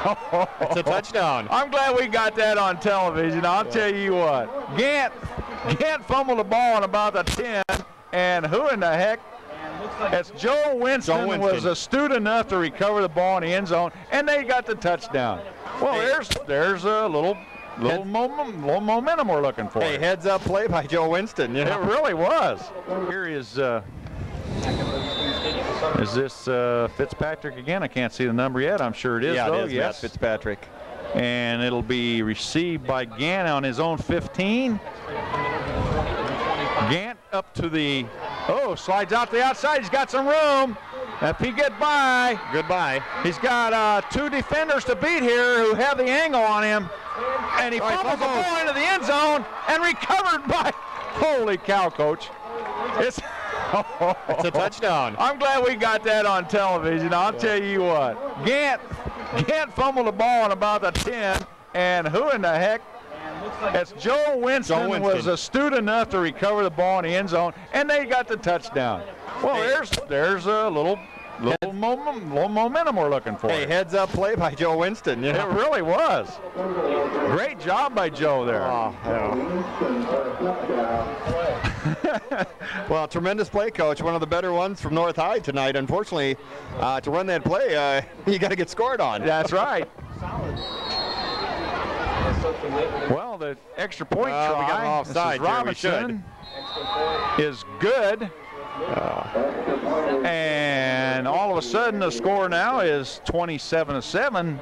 Speaker 2: a touchdown.
Speaker 1: I'm glad we got that on television. I'll tell you what. Gant fumbled the ball on about the 10, and who in the heck? It's Joe Winston was astute enough to recover the ball in the end zone, and they got the touchdown. Well, there's a little momentum we're looking for.
Speaker 2: Hey, heads up play by Joe Winston. You know?
Speaker 1: It really was. Here is this Fitzpatrick again? I can't see the number yet. I'm sure it is, though.
Speaker 2: It is Matt Fitzpatrick.
Speaker 1: And it'll be received by Gant on his own 15. Gant up to the, slides out the outside. He's got some room. If he get by,
Speaker 2: goodbye.
Speaker 1: He's got 2 defenders to beat here who have the angle on him. And he fumbles the ball into the end zone and recovered by, holy cow, Coach. It's
Speaker 2: a touchdown.
Speaker 1: I'm glad we got that on television. I'll tell you what. Gant fumbled the ball on about the 10, and who in the heck? It's Joe Winston was astute enough to recover the ball in the end zone, and they got the touchdown. Well, there's a little momentum we're looking for.
Speaker 2: Hey, heads up play by Joe Winston. You know?
Speaker 1: It really was. Great job by Joe there.
Speaker 2: Well, tremendous play, Coach. One of the better ones from North High tonight. Unfortunately, to run that play, you got to get scored on.
Speaker 1: That's right. Well, the extra point try,
Speaker 2: we got an offside here.
Speaker 1: Robinson, is good. And all of a sudden, the score now is 27-7.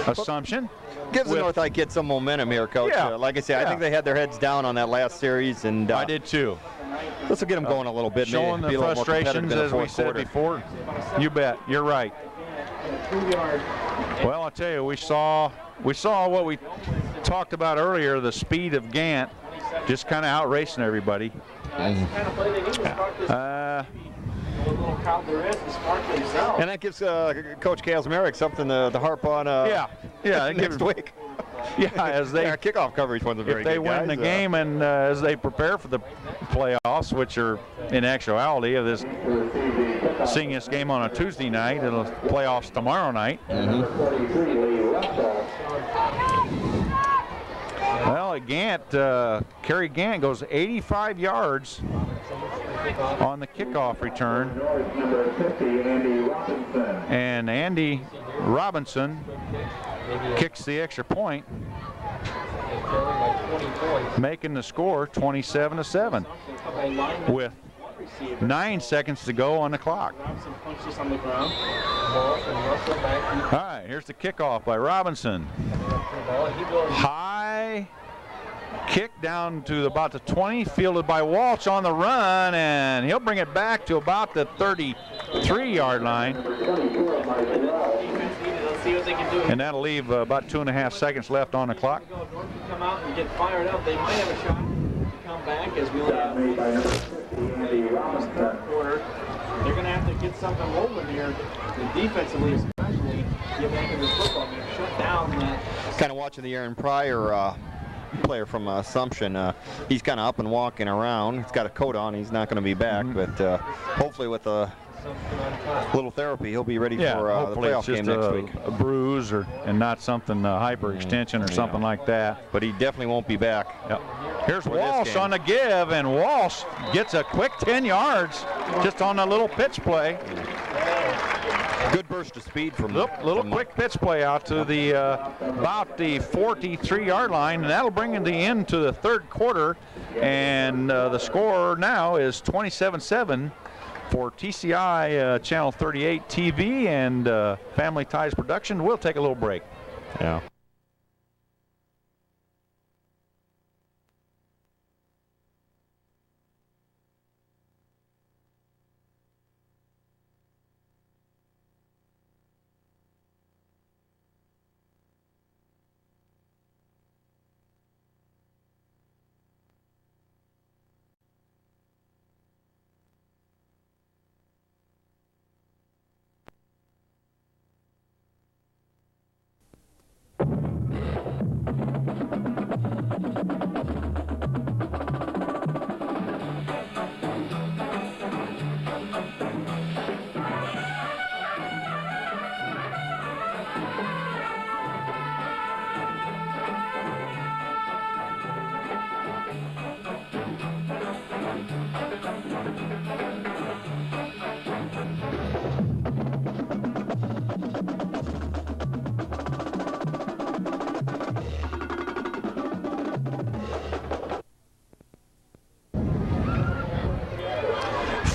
Speaker 1: Assumption.
Speaker 2: Gives the North High kids some momentum here, Coach.
Speaker 1: Yeah.
Speaker 2: Like I say, I think they had their heads down on that last series, and
Speaker 1: I did too.
Speaker 2: This will get them going a little bit.
Speaker 1: Showing the frustrations, as we said before. You bet. You're right. Well, I'll tell you, we saw what we talked about earlier, the speed of Gant, just kind of out racing everybody.
Speaker 2: And that gives Coach Kazmarek something to harp on next week.
Speaker 1: Yeah, as they
Speaker 2: kickoff coverage wasn't very
Speaker 1: if they
Speaker 2: good,
Speaker 1: win the
Speaker 2: guys.
Speaker 1: game and as they prepare for the playoffs, which are in actuality of this seeing this game on a Tuesday night, it'll playoffs tomorrow night. Well, Kerry Gant goes 85 yards on the kickoff return. And Andy Robinson kicks the extra point, making the score 27-7 with 9 seconds to go on the clock. All right, here's the kickoff by Robinson. High kick down to about the 20, fielded by Walsh on the run, and he'll bring it back to about the 33-yard line. And that'll leave about 2.5 seconds left on the clock.
Speaker 3: Come out and get fired up. They might have a shot to come back as we only have third quarter. They're going to have to get something rolling here, defensively especially, get back in this football game. Shut down that.
Speaker 2: Kind of watching the Aaron Pryor player from Assumption. He's kind of up and walking around. He's got a coat on. He's not going to be back, but hopefully with a little therapy, he'll be ready for the playoff game next week.
Speaker 1: A bruise and not something hyperextension or something like that.
Speaker 2: But he definitely won't be back.
Speaker 1: Yep. Here's Walsh on the give, and Walsh gets a quick 10 yards just on a little pitch play.
Speaker 2: Good burst of speed from
Speaker 1: quick pitch play out to the about the 43-yard line, and that'll bring the end to the third quarter. And the score now is 27-7 for TCI Channel 38 TV and Family Ties Production. We'll take a little break.
Speaker 2: Yeah.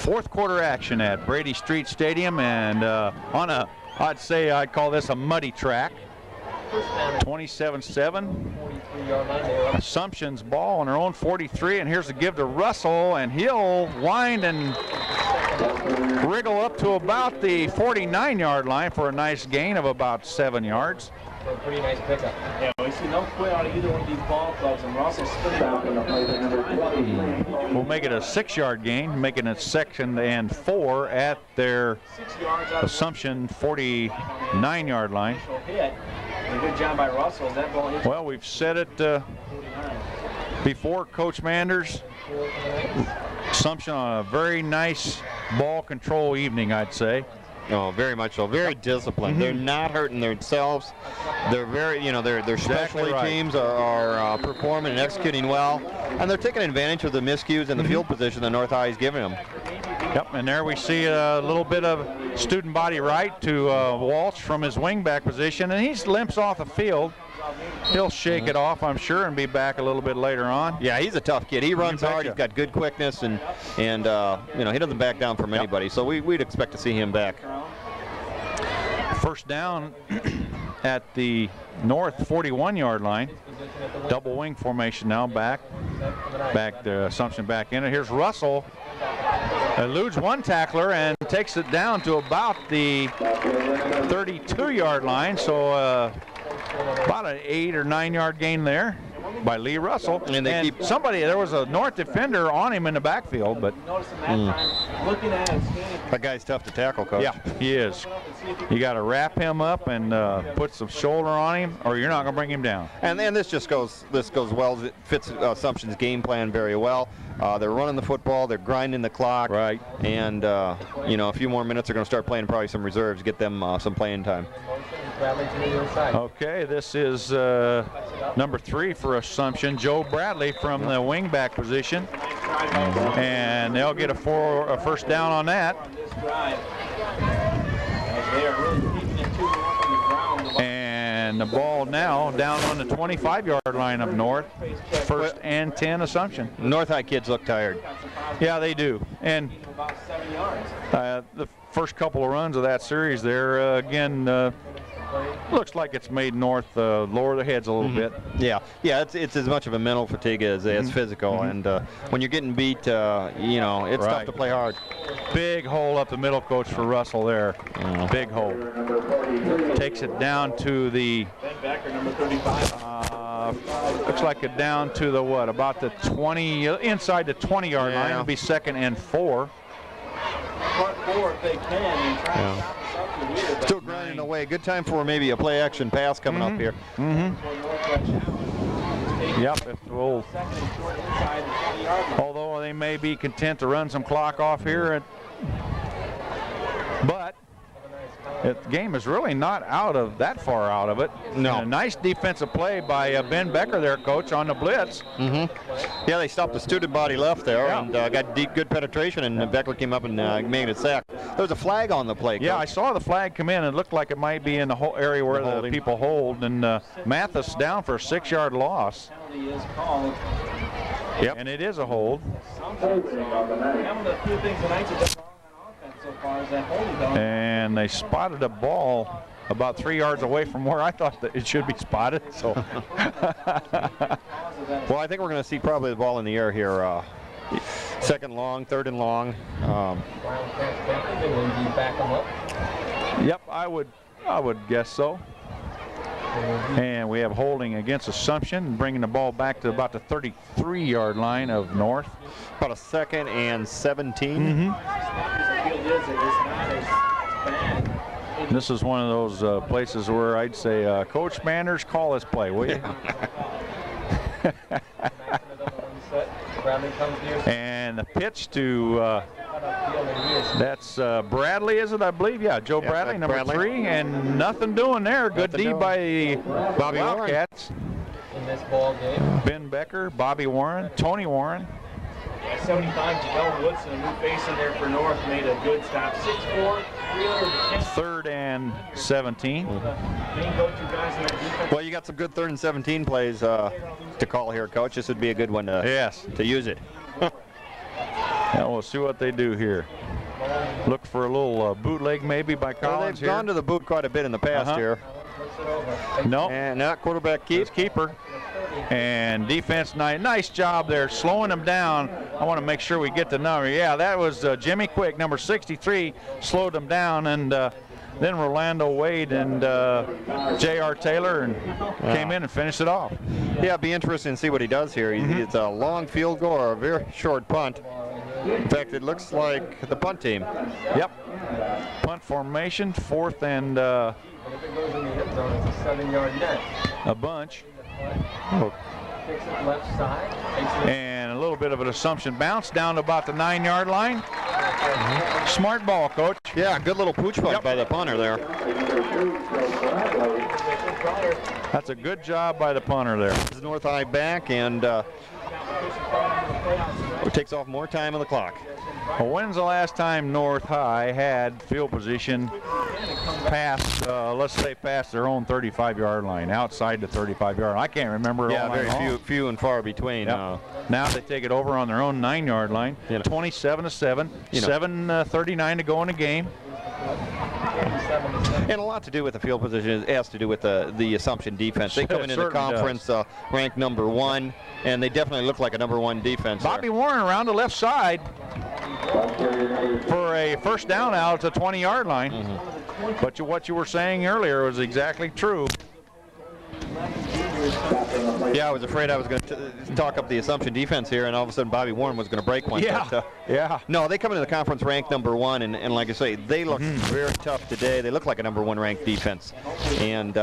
Speaker 1: Fourth quarter action at Brady Street Stadium, and on I'd call this a muddy track. 27-7. Assumption's ball on their own 43, and here's the give to Russell, and he'll wind and wriggle up to about the 49-yard line for a nice gain of about 7 yards.
Speaker 4: A pretty nice pickup.
Speaker 3: Yeah, we see no quit out of either one of these ball clubs, and Russell's spinning out in the play.
Speaker 1: We'll make it a 6-yard gain, making it 2nd and 4 at their Assumption 49-yard line.
Speaker 3: Hit. A good job by Russell. That ball hit.
Speaker 1: Well, we've said it before, Coach Manders. Assumption on a very nice ball control evening, I'd say.
Speaker 2: Oh, very much so. Very disciplined. They're not hurting themselves. They're very, their specialty teams are performing and executing well, and they're taking advantage of the miscues and the field position that North High is giving them.
Speaker 1: Yep, and there we see a little bit of student body right to Walsh from his wingback position, and he limps off the field. He'll shake it off, I'm sure, and be back a little bit later on.
Speaker 2: Yeah, he's a tough kid. He runs hard. He's got good quickness, and he doesn't back down from anybody. So we'd expect to see him back.
Speaker 1: First down at the north 41-yard line. Double wing formation now back the Assumption back in it. Here's Russell. Eludes one tackler and takes it down to about the 32-yard line. So about an 8 or 9 yard gain there by Lee Russell. And there was a North defender on him in the backfield, but
Speaker 3: Notice him that time looking at his hand.
Speaker 2: That guy's tough to tackle, Coach.
Speaker 1: Yeah, he is. You got to wrap him up and put some shoulder on him, or you're not going to bring him down.
Speaker 2: And this goes well. It fits Assumption's game plan very well. They're running the football, they're grinding the clock,
Speaker 1: right?
Speaker 2: And a few more minutes, they're going to start playing probably some reserves, get them some playing time.
Speaker 1: Okay, this is number 3 for Assumption, Joe Bradley from the wingback position, and they'll get a first down on that. And the ball now down on the 25-yard line of North. First and 10 Assumption.
Speaker 2: North High kids look tired.
Speaker 1: Yeah, they do. And the first couple of runs of that series there, again, looks like it's made North lower their heads a little bit.
Speaker 2: Yeah, it's as much of a mental fatigue as physical. And when you're getting beat, it's tough to play hard.
Speaker 1: Big hole up the middle, coach, for Russell there. Big hole. Takes it down to the, looks like it down to the about the 20, inside the 20-yard line. It'll be 2nd and 4.
Speaker 3: Front 4 if they can and try to stop Assumption.
Speaker 2: Still grinding away. Good time for maybe a play-action pass coming up here.
Speaker 1: Yep. Although they may be content to run some clock off here, but the game is really not that far out of it.
Speaker 2: No.
Speaker 1: And a nice defensive play by Ben Becker there, coach, on the blitz.
Speaker 2: Yeah, they stopped the student body left there and got good penetration, and Becker came up and made a sack. There was a flag on the play, coach.
Speaker 1: Yeah, I saw the flag come in. It looked like it might be in the whole area where the people hold, and Mathis down for a 6-yard loss.
Speaker 3: Penalty is called.
Speaker 1: Yep. And it is a hold. And they spotted a ball about 3 yards away from where I thought that it should be spotted. So,
Speaker 2: well, I think we're going to see probably the ball in the air here. 2nd long, 3rd and long.
Speaker 1: Yep, I would guess so. And we have holding against Assumption, bringing the ball back to about the 33-yard line of North.
Speaker 2: About a 2nd and 17.
Speaker 1: This is one of those places where I'd say, Coach Manders, call this play, will you? And the pitch to, that's Bradley, is it, I believe? Yeah, Joe Bradley, number 3, and nothing doing there. Good D by the
Speaker 2: Bobby
Speaker 1: Wildcats.
Speaker 4: In this ball game.
Speaker 1: Ben Becker, Bobby Warren, Tony Warren.
Speaker 3: 75, Janelle Woodson, a new face in there for North, made a good stop. 6'4", 310.
Speaker 1: 3rd and 17.
Speaker 3: Main go-to guys in that defense.
Speaker 2: Well, you got some good 3rd and 17 plays to call here, Coach. This would be a good one to use it.
Speaker 1: Now we'll see what they do here. Look for a little bootleg maybe by Collins
Speaker 2: well, they've
Speaker 1: here.
Speaker 2: gone to the boot quite a bit in the past here.
Speaker 1: No.
Speaker 2: And that quarterback
Speaker 1: keeper. And defense, nice job there, slowing them down. I want to make sure we get the number. Yeah, that was Jimmy Quick, number 63, slowed them down, and then Rolando Wade and J.R. Taylor came in and finished it off.
Speaker 2: Yeah, it'd be interesting to see what he does here. It's a long field goal or a very short punt. In fact, it looks like the punt team.
Speaker 1: Yep. Punt formation, 4th and
Speaker 4: If it goes in the end zone, it's a 7-yard net.
Speaker 1: a bunch.
Speaker 4: Takes it left side.
Speaker 1: And a little bit of an Assumption bounce down to about the 9-yard line. Smart ball, Coach.
Speaker 2: Yeah, good little pooch punt by the punter there.
Speaker 1: That's a good job by the punter there.
Speaker 2: This is North High back, and it takes off more time on the clock.
Speaker 1: Well, when's the last time North High had field position past, let's say past their own 35-yard line, outside the 35-yard line? I can't remember it all night long.
Speaker 2: Very few and far between.
Speaker 1: Yep. Now they take it over on their own 9-yard line, 27-7, 7:39 to go in the game.
Speaker 2: And a lot to do with the field position has to do with the Assumption defense. They come into the conference ranked number 1, and they definitely look like a number 1 defense.
Speaker 1: Bobby Warren around the left side for a first down out at the 20-yard line. But what you were saying earlier was exactly true.
Speaker 2: Yeah, I was afraid I was going to talk up the Assumption defense here, and all of a sudden Bobby Warren was going to break one.
Speaker 1: Yeah,
Speaker 2: But,
Speaker 1: yeah.
Speaker 2: no, they come into the conference ranked #1, and like I say, they look very tough today. They look like a #1 ranked defense, and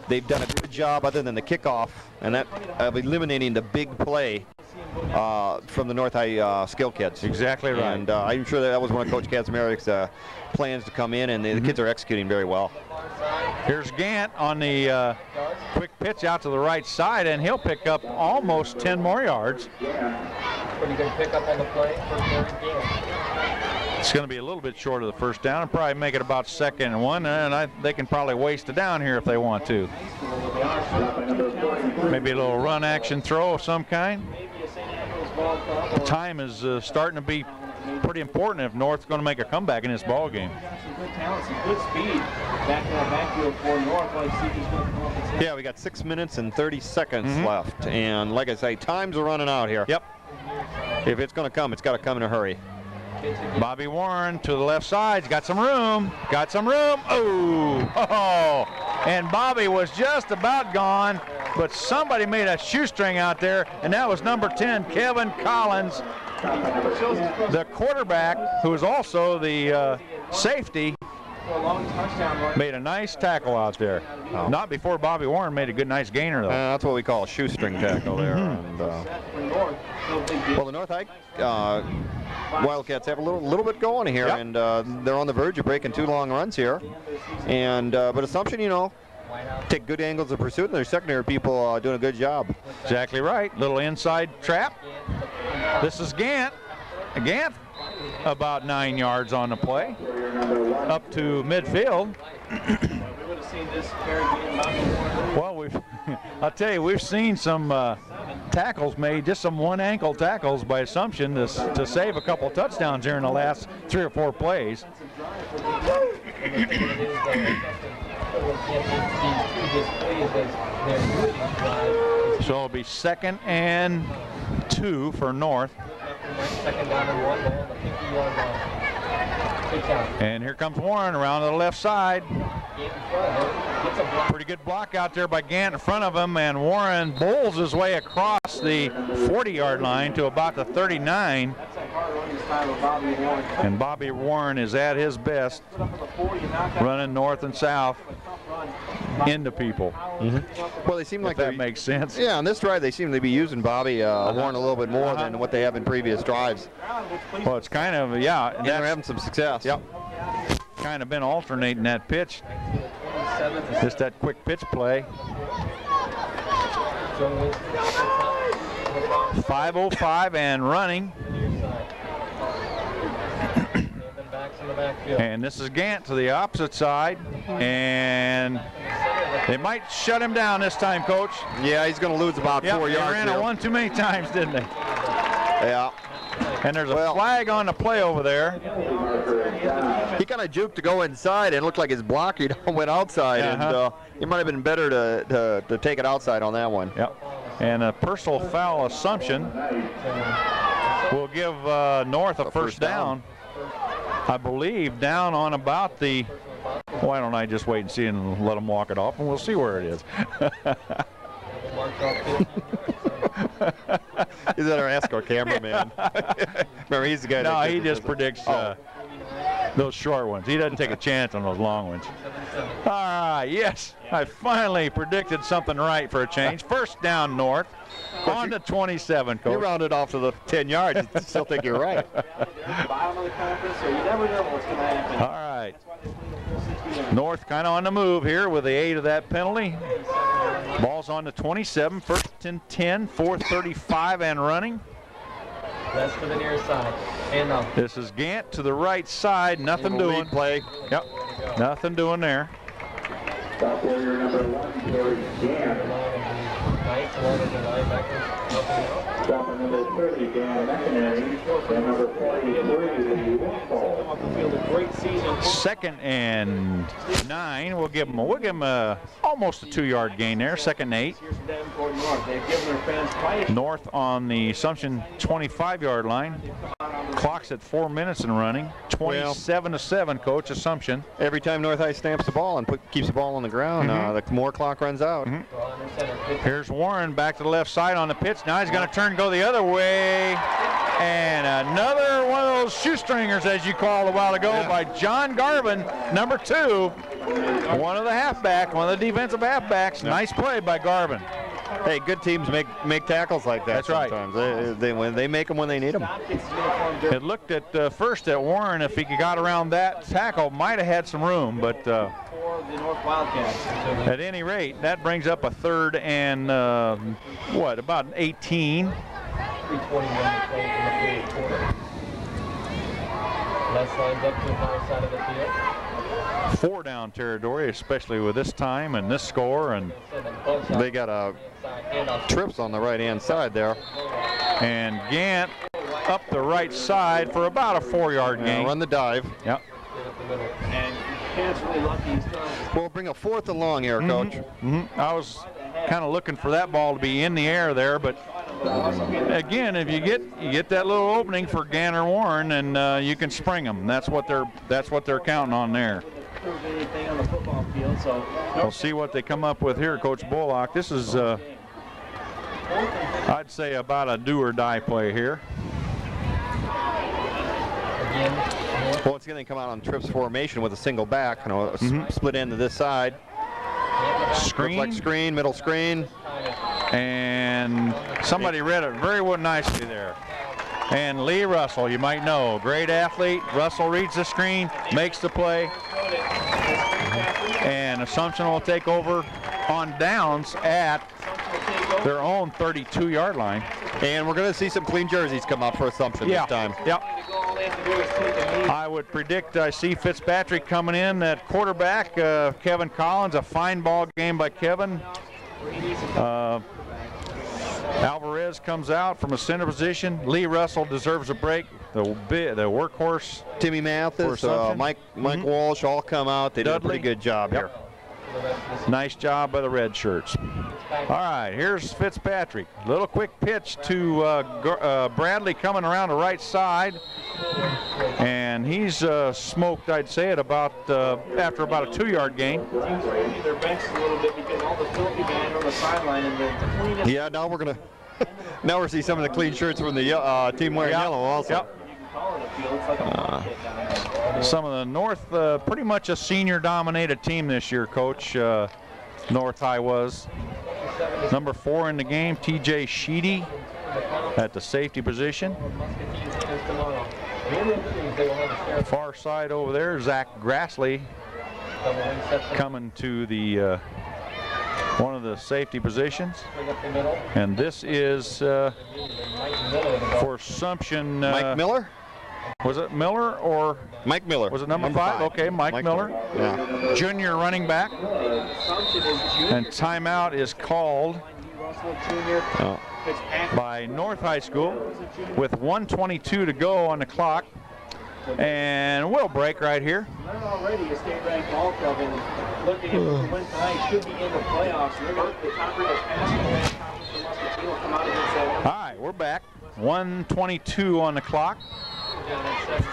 Speaker 2: they've done a good job other than the kickoff, and that of eliminating the big play from the North High skill kids.
Speaker 1: Exactly right.
Speaker 2: And I'm sure that was one of Coach Kaczmarek's plans to come in, and the kids are executing very well.
Speaker 1: Here's Gant on the quick pitch out to the right side, and he'll pick up almost 10 more yards.
Speaker 4: What are you going to pick up on the play for Gary Gant?
Speaker 1: It's going to be a little bit short of the first down and probably make it about 2nd and 1, and they can probably waste it down here if they want to. Maybe a little run action throw of some kind. The time is starting to be pretty important if North's going to make a comeback in this ball game.
Speaker 3: Some good talent, some good speed back in that backfield for North. Like CJ's going to come up and say.
Speaker 2: Yeah, we got 6 minutes and 30 seconds left, and like I say, times are running out here.
Speaker 1: Yep.
Speaker 2: If it's going to come, it's got to come in a hurry.
Speaker 1: Bobby Warren to the left side. He's got some room. Got some room. Oh! And Bobby was just about gone, but somebody made a shoestring out there, and that was number 10, Kevin Collins, the quarterback, who is also the safety. Made a nice tackle out there. Not before Bobby Warren made a nice gainer, though.
Speaker 2: That's what we call a shoestring tackle there. And, well, the North High Wildcats have a little bit going here, and they're on the verge of breaking 2 long runs here. And but Assumption, take good angles of pursuit, and their secondary people doing a good job.
Speaker 1: Exactly right. Little inside trap. This is Gant. Gant about 9 yards on the play, up to midfield. Well, I'll tell you, we've seen some tackles made, just some one-ankle tackles by Assumption to save a couple touchdowns here in the last 3 or 4 plays. So it'll be 2nd and 2 for North.
Speaker 4: 2nd down and 1 ball, the 50-yard line.
Speaker 1: And here comes Warren around to the left side. Pretty good block out there by Gant in front of him, and Warren bowls his way across the 40-yard line to about the 39. And Bobby Warren is at his best, running north and south into people.
Speaker 2: Well, they seem like
Speaker 1: that makes sense.
Speaker 2: Yeah, on this drive they seem to be using Bobby Warren a little bit more than what they have in previous drives.
Speaker 1: Well, it's kind of,
Speaker 2: and they're having some success.
Speaker 1: Yep. Kind of been alternating that pitch. Just that quick pitch play. 5:05 and running. And this is Gant to the opposite side, and they might shut him down this time, Coach.
Speaker 2: Yeah, he's going to lose about 4 yards.
Speaker 1: They ran it one too many times, didn't they?
Speaker 2: Yeah.
Speaker 1: And there's a flag on the play over there.
Speaker 2: He kind of juked to go inside and looked like his block went outside, and it might have been better to take it outside on that one.
Speaker 1: Yep. And a personal foul Assumption will give North a first down. I believe down on about the, why don't I just wait and see and let them walk it off, and we'll see where it is.
Speaker 2: Is that our escort cameraman? Remember, he's the guy.
Speaker 1: No, he just predicts those short ones. He doesn't take a chance on those long ones. All right, yes, I finally predicted something right for a change. First down North. On to 27, Coach.
Speaker 2: You rounded off to the 10 yards. You still think you're right.
Speaker 3: Bottom of the conference, so you never know what's going to happen.
Speaker 1: All right. North kind of on the move here with the 8 of that penalty. Ball's on to 27, 1st and 10, 4:35 and running.
Speaker 4: That's to the near side. And
Speaker 1: This is Gant to the right side. Nothing doing.
Speaker 2: Play.
Speaker 1: Yep. Nothing doing there.
Speaker 5: Dropping number 30, Dan McInerney, and number 43, Winslow.
Speaker 3: Off the field, a great season.
Speaker 1: Second and 9. We'll give him almost a 2-yard gain there. Second and 8.
Speaker 3: Here's from Davenport North. They've given their fans quite a
Speaker 1: North on the Assumption 25-yard line. Clock's at 4 minutes and running. 27-7, Coach, Assumption.
Speaker 2: Every time North High stamps the ball and keeps the ball on the ground, the more clock runs out.
Speaker 1: Here's Warren back to the left side on the pitch. Now he's going to turn and go the other way. And another one of those shoestringers, as you called a while ago, by John Garvin, number 2. One of the defensive halfbacks. Nice play by Garvin.
Speaker 2: Hey, good teams make tackles like that.
Speaker 1: That's right.
Speaker 2: Sometimes. They make them when they need them.
Speaker 1: It looked at first at Warren, if he got around that tackle, might have had some room, but
Speaker 3: for the North Wildcats.
Speaker 1: at any rate, that brings up a third and about 18.
Speaker 4: 3:21 to play in the third quarter. Les lines up to the far side of the field.
Speaker 1: 4 down territory, especially with this time and this score, and
Speaker 2: They got trips on the right-hand side there.
Speaker 1: and Gant up the right side for about a 4-yard gain.
Speaker 2: Run the dive.
Speaker 1: Yep.
Speaker 3: And Gant's really lucky. He's throwing.
Speaker 2: We'll bring a 4th and long here, Coach.
Speaker 1: I was kind of looking for that ball to be in the air there, but again, if you get that little opening for Gant or Warren, and you can spring them. That's what they're counting on there.
Speaker 3: Prove anything on the football field, so
Speaker 1: We'll see what they come up with here, Coach Bullock. This is, I'd say, about a do-or-die play here.
Speaker 2: Well, it's going to come out on trips formation with a single back, split end to this side.
Speaker 1: Screen.
Speaker 2: Looks like screen, middle screen.
Speaker 1: And somebody read it very nicely there. And Lee Russell, you might know, great athlete. Russell reads the screen, makes the play. And Assumption will take over on downs at their own 32-yard line.
Speaker 2: And we're going to see some clean jerseys come out for Assumption this time.
Speaker 1: Yep. I would predict I see Fitzpatrick coming in at quarterback. Kevin Collins, a fine ball game by Kevin. Alvarez comes out from a center position. Lee Russell deserves a break. The workhorse.
Speaker 2: Timmy Mathis, Mike Walsh all come out. They did a pretty good job here.
Speaker 1: Nice job by the red shirts. All right, here's Fitzpatrick. Little quick pitch to Bradley coming around the right side. And he's smoked, I'd say, at about after about a 2-yard gain.
Speaker 3: Their bench a little bit because all the filthy band on the sideline and the cleanest.
Speaker 2: Yeah, now we're gonna now we're seeing some of the clean shirts from the team wearing yellow also.
Speaker 3: You can call it a field. It's like a pocket down there.
Speaker 1: Some of the North, pretty much a senior-dominated team this year, Coach. North High was. Number 4 in the game, T.J. Sheedy at the safety position. Far side over there, Zach Grassley coming to the one of the safety positions. And this is for Assumption.
Speaker 2: Mike Miller?
Speaker 1: Was it Miller or?
Speaker 2: Mike Miller.
Speaker 1: Was it number 5? Okay, Mike Miller.
Speaker 2: Yeah.
Speaker 1: Junior running back. And timeout is called by North High School with 1:22 to go on the clock. And we'll break right here.
Speaker 3: They're already a state-ranked ball club, and looking at the win tonight should be in the playoffs. They're going to the top-ranked pass from Muscatine will come out against them.
Speaker 1: All right, we're back. 1:22 on the clock.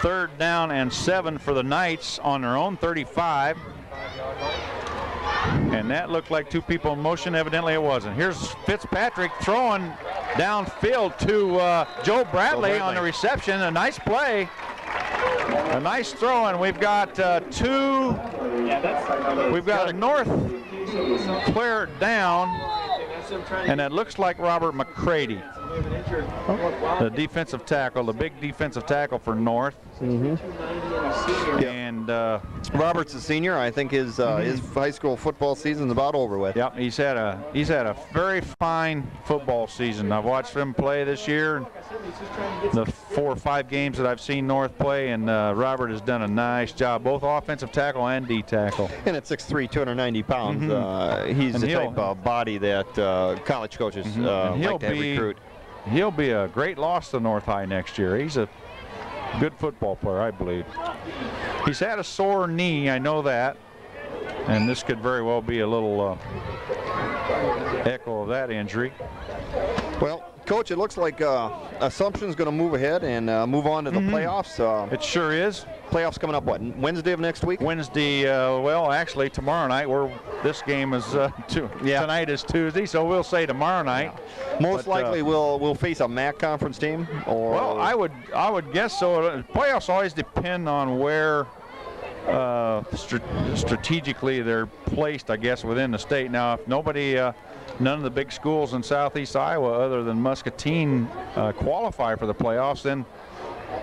Speaker 1: 3rd down and 7 for the Knights on their own 35. And that looked like 2 people in motion. Evidently it wasn't. Here's Fitzpatrick throwing downfield to Joe Bradley on the reception. A nice play. A nice throw, and we've got we've got a North player down, and that looks like Robert McCready, the defensive tackle, the big defensive tackle for North. And
Speaker 2: Robert's a senior. I think his high school football season's about over with.
Speaker 1: Yep, he's had a very fine football season. I've watched him play this year, the 4 or 5 games that I've seen North play, and Robert has done a nice job, both offensive tackle and D tackle.
Speaker 2: And at 6'3", 290 pounds, he's the type of body that college coaches like to recruit.
Speaker 1: he'll be a great loss to North High next year. He's a good football player, I believe. He's had a sore knee, I know that, and this could very well be a little echo of that injury.
Speaker 2: Well, Coach, it looks like Assumption's going to move ahead and move on to the playoffs.
Speaker 1: It sure is.
Speaker 2: Playoffs coming up, what, Wednesday of next week?
Speaker 1: Wednesday, well, actually tomorrow night. This game is tonight is Tuesday, so we'll say tomorrow night.
Speaker 2: Most likely we'll face a MAC conference team. Or
Speaker 1: well, I would guess so. Playoffs always depend on where strategically they're placed, I guess, within the state. Now, if none of the big schools in southeast Iowa other than Muscatine qualify for the playoffs, then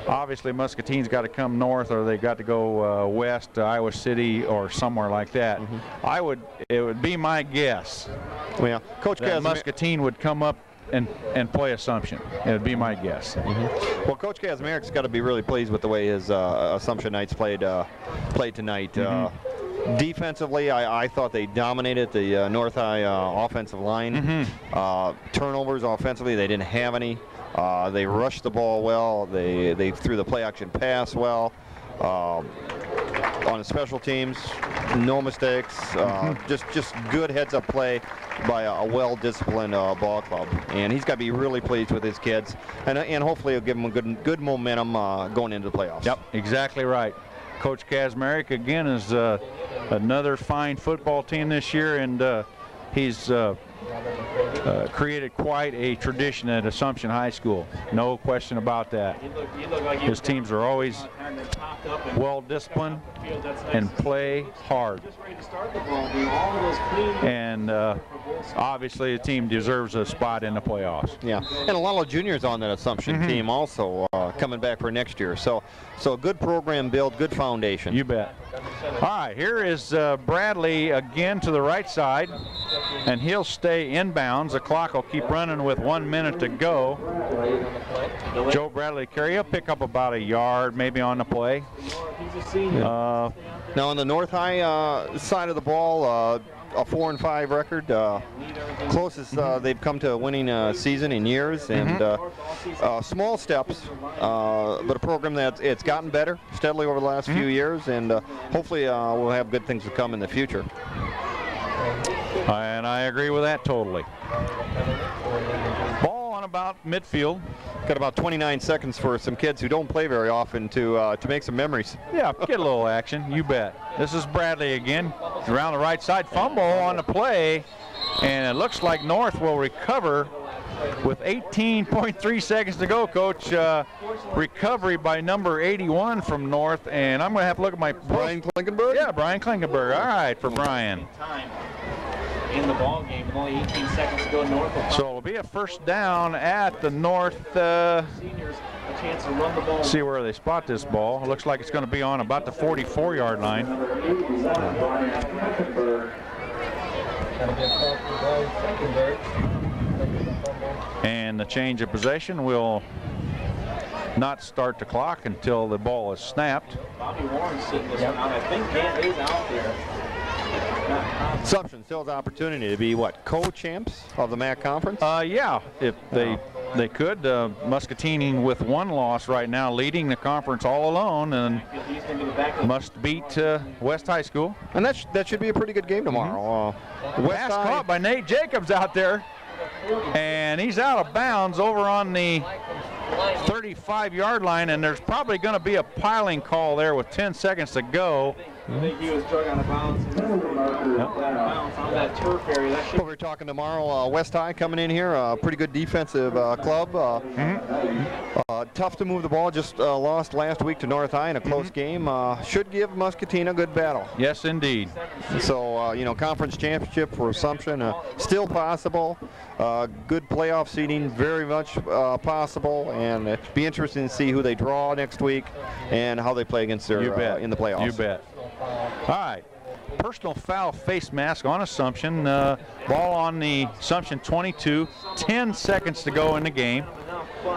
Speaker 1: obviously Muscatine's got to come north, or they got to go west to Iowa City or somewhere like that. It would be my guess.
Speaker 2: Well, Coach
Speaker 1: that Muscatine would come up and play Assumption. It would be my guess.
Speaker 2: Well, Coach Kazmarik's got to be really pleased with the way his Assumption Knights played tonight. Defensively, I thought they dominated the North High offensive line. Turnovers offensively, they didn't have any. They rushed the ball well. They threw the play-action pass well. On the special teams, no mistakes. Just good heads-up play by a well-disciplined ball club. And he's got to be really pleased with his kids. And hopefully he'll give them a good momentum going into the playoffs.
Speaker 1: Yep, exactly right. Coach Kazmarik, again, is another fine football team this year, and he's created quite a tradition at Assumption High School. No question about that. His teams are always well disciplined and play hard. And obviously the team deserves a spot in the playoffs.
Speaker 2: Yeah, and a lot of juniors on that Assumption team also coming back for next year. So a good program build, good foundation.
Speaker 1: You bet. All right, here is Bradley again to the right side, and he'll stay inbounds. The clock will keep running with 1 minute to go. Joe Bradley carry. He'll pick up about a yard maybe on the play.
Speaker 2: Now on the North High side of the ball, a 4-5 record, closest they've come to a winning season in years, and small steps, but a program that it's gotten better steadily over the last few years, and hopefully we'll have good things to come in the future.
Speaker 1: And I agree with that totally. Ball on about midfield.
Speaker 2: Got about 29 seconds for some kids who don't play very often to make some memories.
Speaker 1: Yeah, get a little action, you bet. This is Bradley again, around the right side, fumble on the play, and it looks like North will recover with 18.3 seconds to go, Coach. Recovery by number 81 from North, and I'm going to have to look at my...
Speaker 2: Brian Klinkenberg?
Speaker 1: Yeah, Brian Klinkenberg. All right, for Brian.
Speaker 3: In the ball game, with only 18 seconds to go. North.
Speaker 1: So it'll be a first down at the North.
Speaker 3: Seniors a chance to run the ball.
Speaker 1: See where they spot this ball. It looks like it's going to be on about the 44-yard line. And the change of possession will not start the clock until the ball is snapped.
Speaker 3: Bobby Warren's sitting this one out. I think Gant is out there.
Speaker 2: Assumption still has the opportunity to be what, co-champs of the MAC conference?
Speaker 1: Yeah, if they could. Muscatine with one loss right now, leading the conference all alone, and must beat West High School.
Speaker 2: And that should be a pretty good game tomorrow.
Speaker 1: Pass caught by Nate Jacobs out there, and he's out of bounds over on the 35-yard line, and there's probably going to be a piling call there with 10 seconds to go.
Speaker 3: I think he was drug out of bounds. On that turf area.
Speaker 2: Well, we're talking tomorrow, West High coming in here, a pretty good defensive club. Tough to move the ball, just lost last week to North High in a close game. Should give Muscatine a good battle.
Speaker 1: Yes, indeed.
Speaker 2: So, conference championship for Assumption, still possible. Good playoff seeding, very much possible, and it'd be interesting to see who they draw next week and how they play against their in the playoffs.
Speaker 1: You bet. All right. Personal foul face mask on Assumption. Ball on the Assumption 22. 10 seconds to go in the game.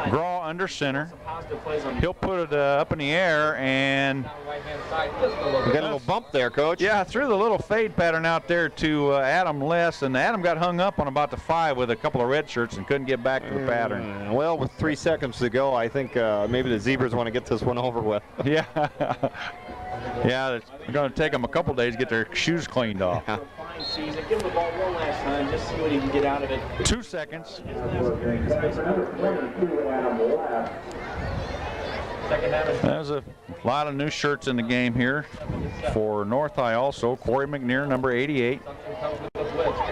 Speaker 1: Graw under center.
Speaker 3: positive plays on
Speaker 1: he'll put it up in the air, and
Speaker 4: Right-hand side, just a little
Speaker 2: We got a little bump there, Coach.
Speaker 1: yeah, threw the little fade pattern out there to Adam Less, and Adam got hung up on about the 5 with a couple of red shirts and couldn't get back to the pattern.
Speaker 2: Well, with 3 seconds to go, I think maybe the Zebras want to get this one over with.
Speaker 1: Yeah. Yeah, it's going to take them a couple days to get their shoes cleaned off.
Speaker 3: fine season. Give him the ball one last time, just see what he can get out of it.
Speaker 1: 2 seconds.
Speaker 5: Number 22, Adam Lapp.
Speaker 4: Second down is
Speaker 1: There's a lot of new shirts in the game here for North High also. Corey McNear, number 88.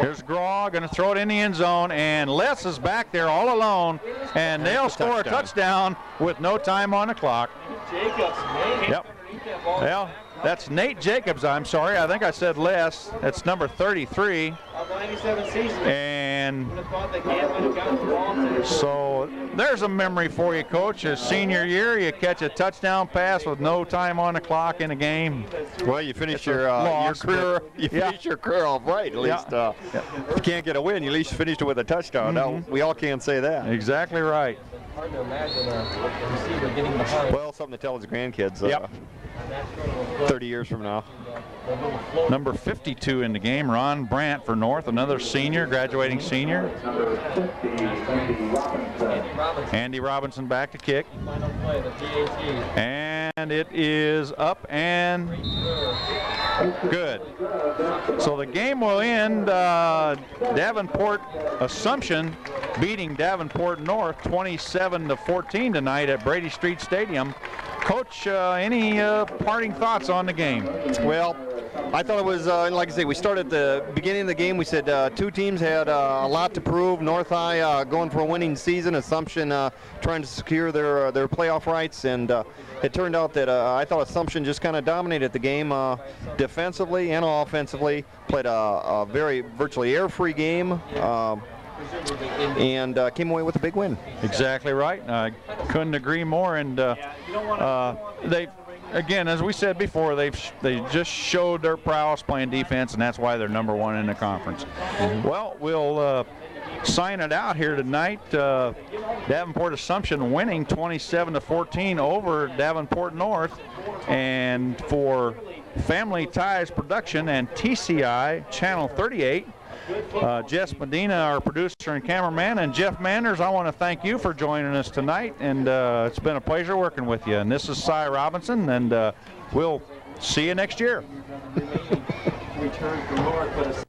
Speaker 1: Here's Graw, going to throw it in the end zone, and Les is back there all alone, and they'll score a touchdown with no time on the clock.
Speaker 3: Jacobs, man.
Speaker 1: Yep. Well, that's Nate Jacobs, I'm sorry. I think I said Les. That's number 33.
Speaker 3: Of the 97 season.
Speaker 1: And
Speaker 3: Would have thought that Gant would have gotten the ball to the
Speaker 1: so there's a memory for you, Coach. His senior year, you catch a touchdown pass with no time on the clock in a game.
Speaker 2: Well, you finish
Speaker 1: It's a
Speaker 2: your
Speaker 1: loss,
Speaker 2: career.
Speaker 1: but-
Speaker 2: You
Speaker 1: yeah.
Speaker 2: finish your career off right, at least.
Speaker 1: Yeah.
Speaker 2: If you can't get a win, you at least finished it with a touchdown. Now, we all can't say that.
Speaker 1: Exactly right.
Speaker 4: hard to imagine a receiver getting behind.
Speaker 2: Well, something to tell his grandkids.
Speaker 1: Yep.
Speaker 2: 30 years from now.
Speaker 1: Number 52 in the game, Ron Brandt for North, another senior, graduating senior.
Speaker 5: Number 50, Andy Robinson.
Speaker 1: Andy Robinson back to kick.
Speaker 4: Final play, the PAT.
Speaker 1: And it is up and good. So the game will end Davenport Assumption beating Davenport North 27-14 tonight at Brady Street Stadium. Coach, any parting thoughts on the game?
Speaker 2: Well, I thought it was, like I say, we started at the beginning of the game. We said two teams had a lot to prove. North High going for a winning season. Assumption trying to secure their playoff rights. And it turned out that I thought Assumption just kind of dominated the game defensively and offensively. Played a very virtually air-free game. And came away with a big win.
Speaker 1: Exactly right. I couldn't agree more. And they, again, as we said before, they just showed their prowess playing defense, and that's why they're number one in the conference. Well, we'll sign it out here tonight. Davenport Assumption winning 27-14 over Davenport North. And for Family Ties Production and TCI Channel 38, Jess Medina, our producer and cameraman, and Jeff Manders, I want to thank you for joining us tonight, and it's been a pleasure working with you. And this is Cy Robinson, and we'll see you next year.
Speaker 3: return from North, but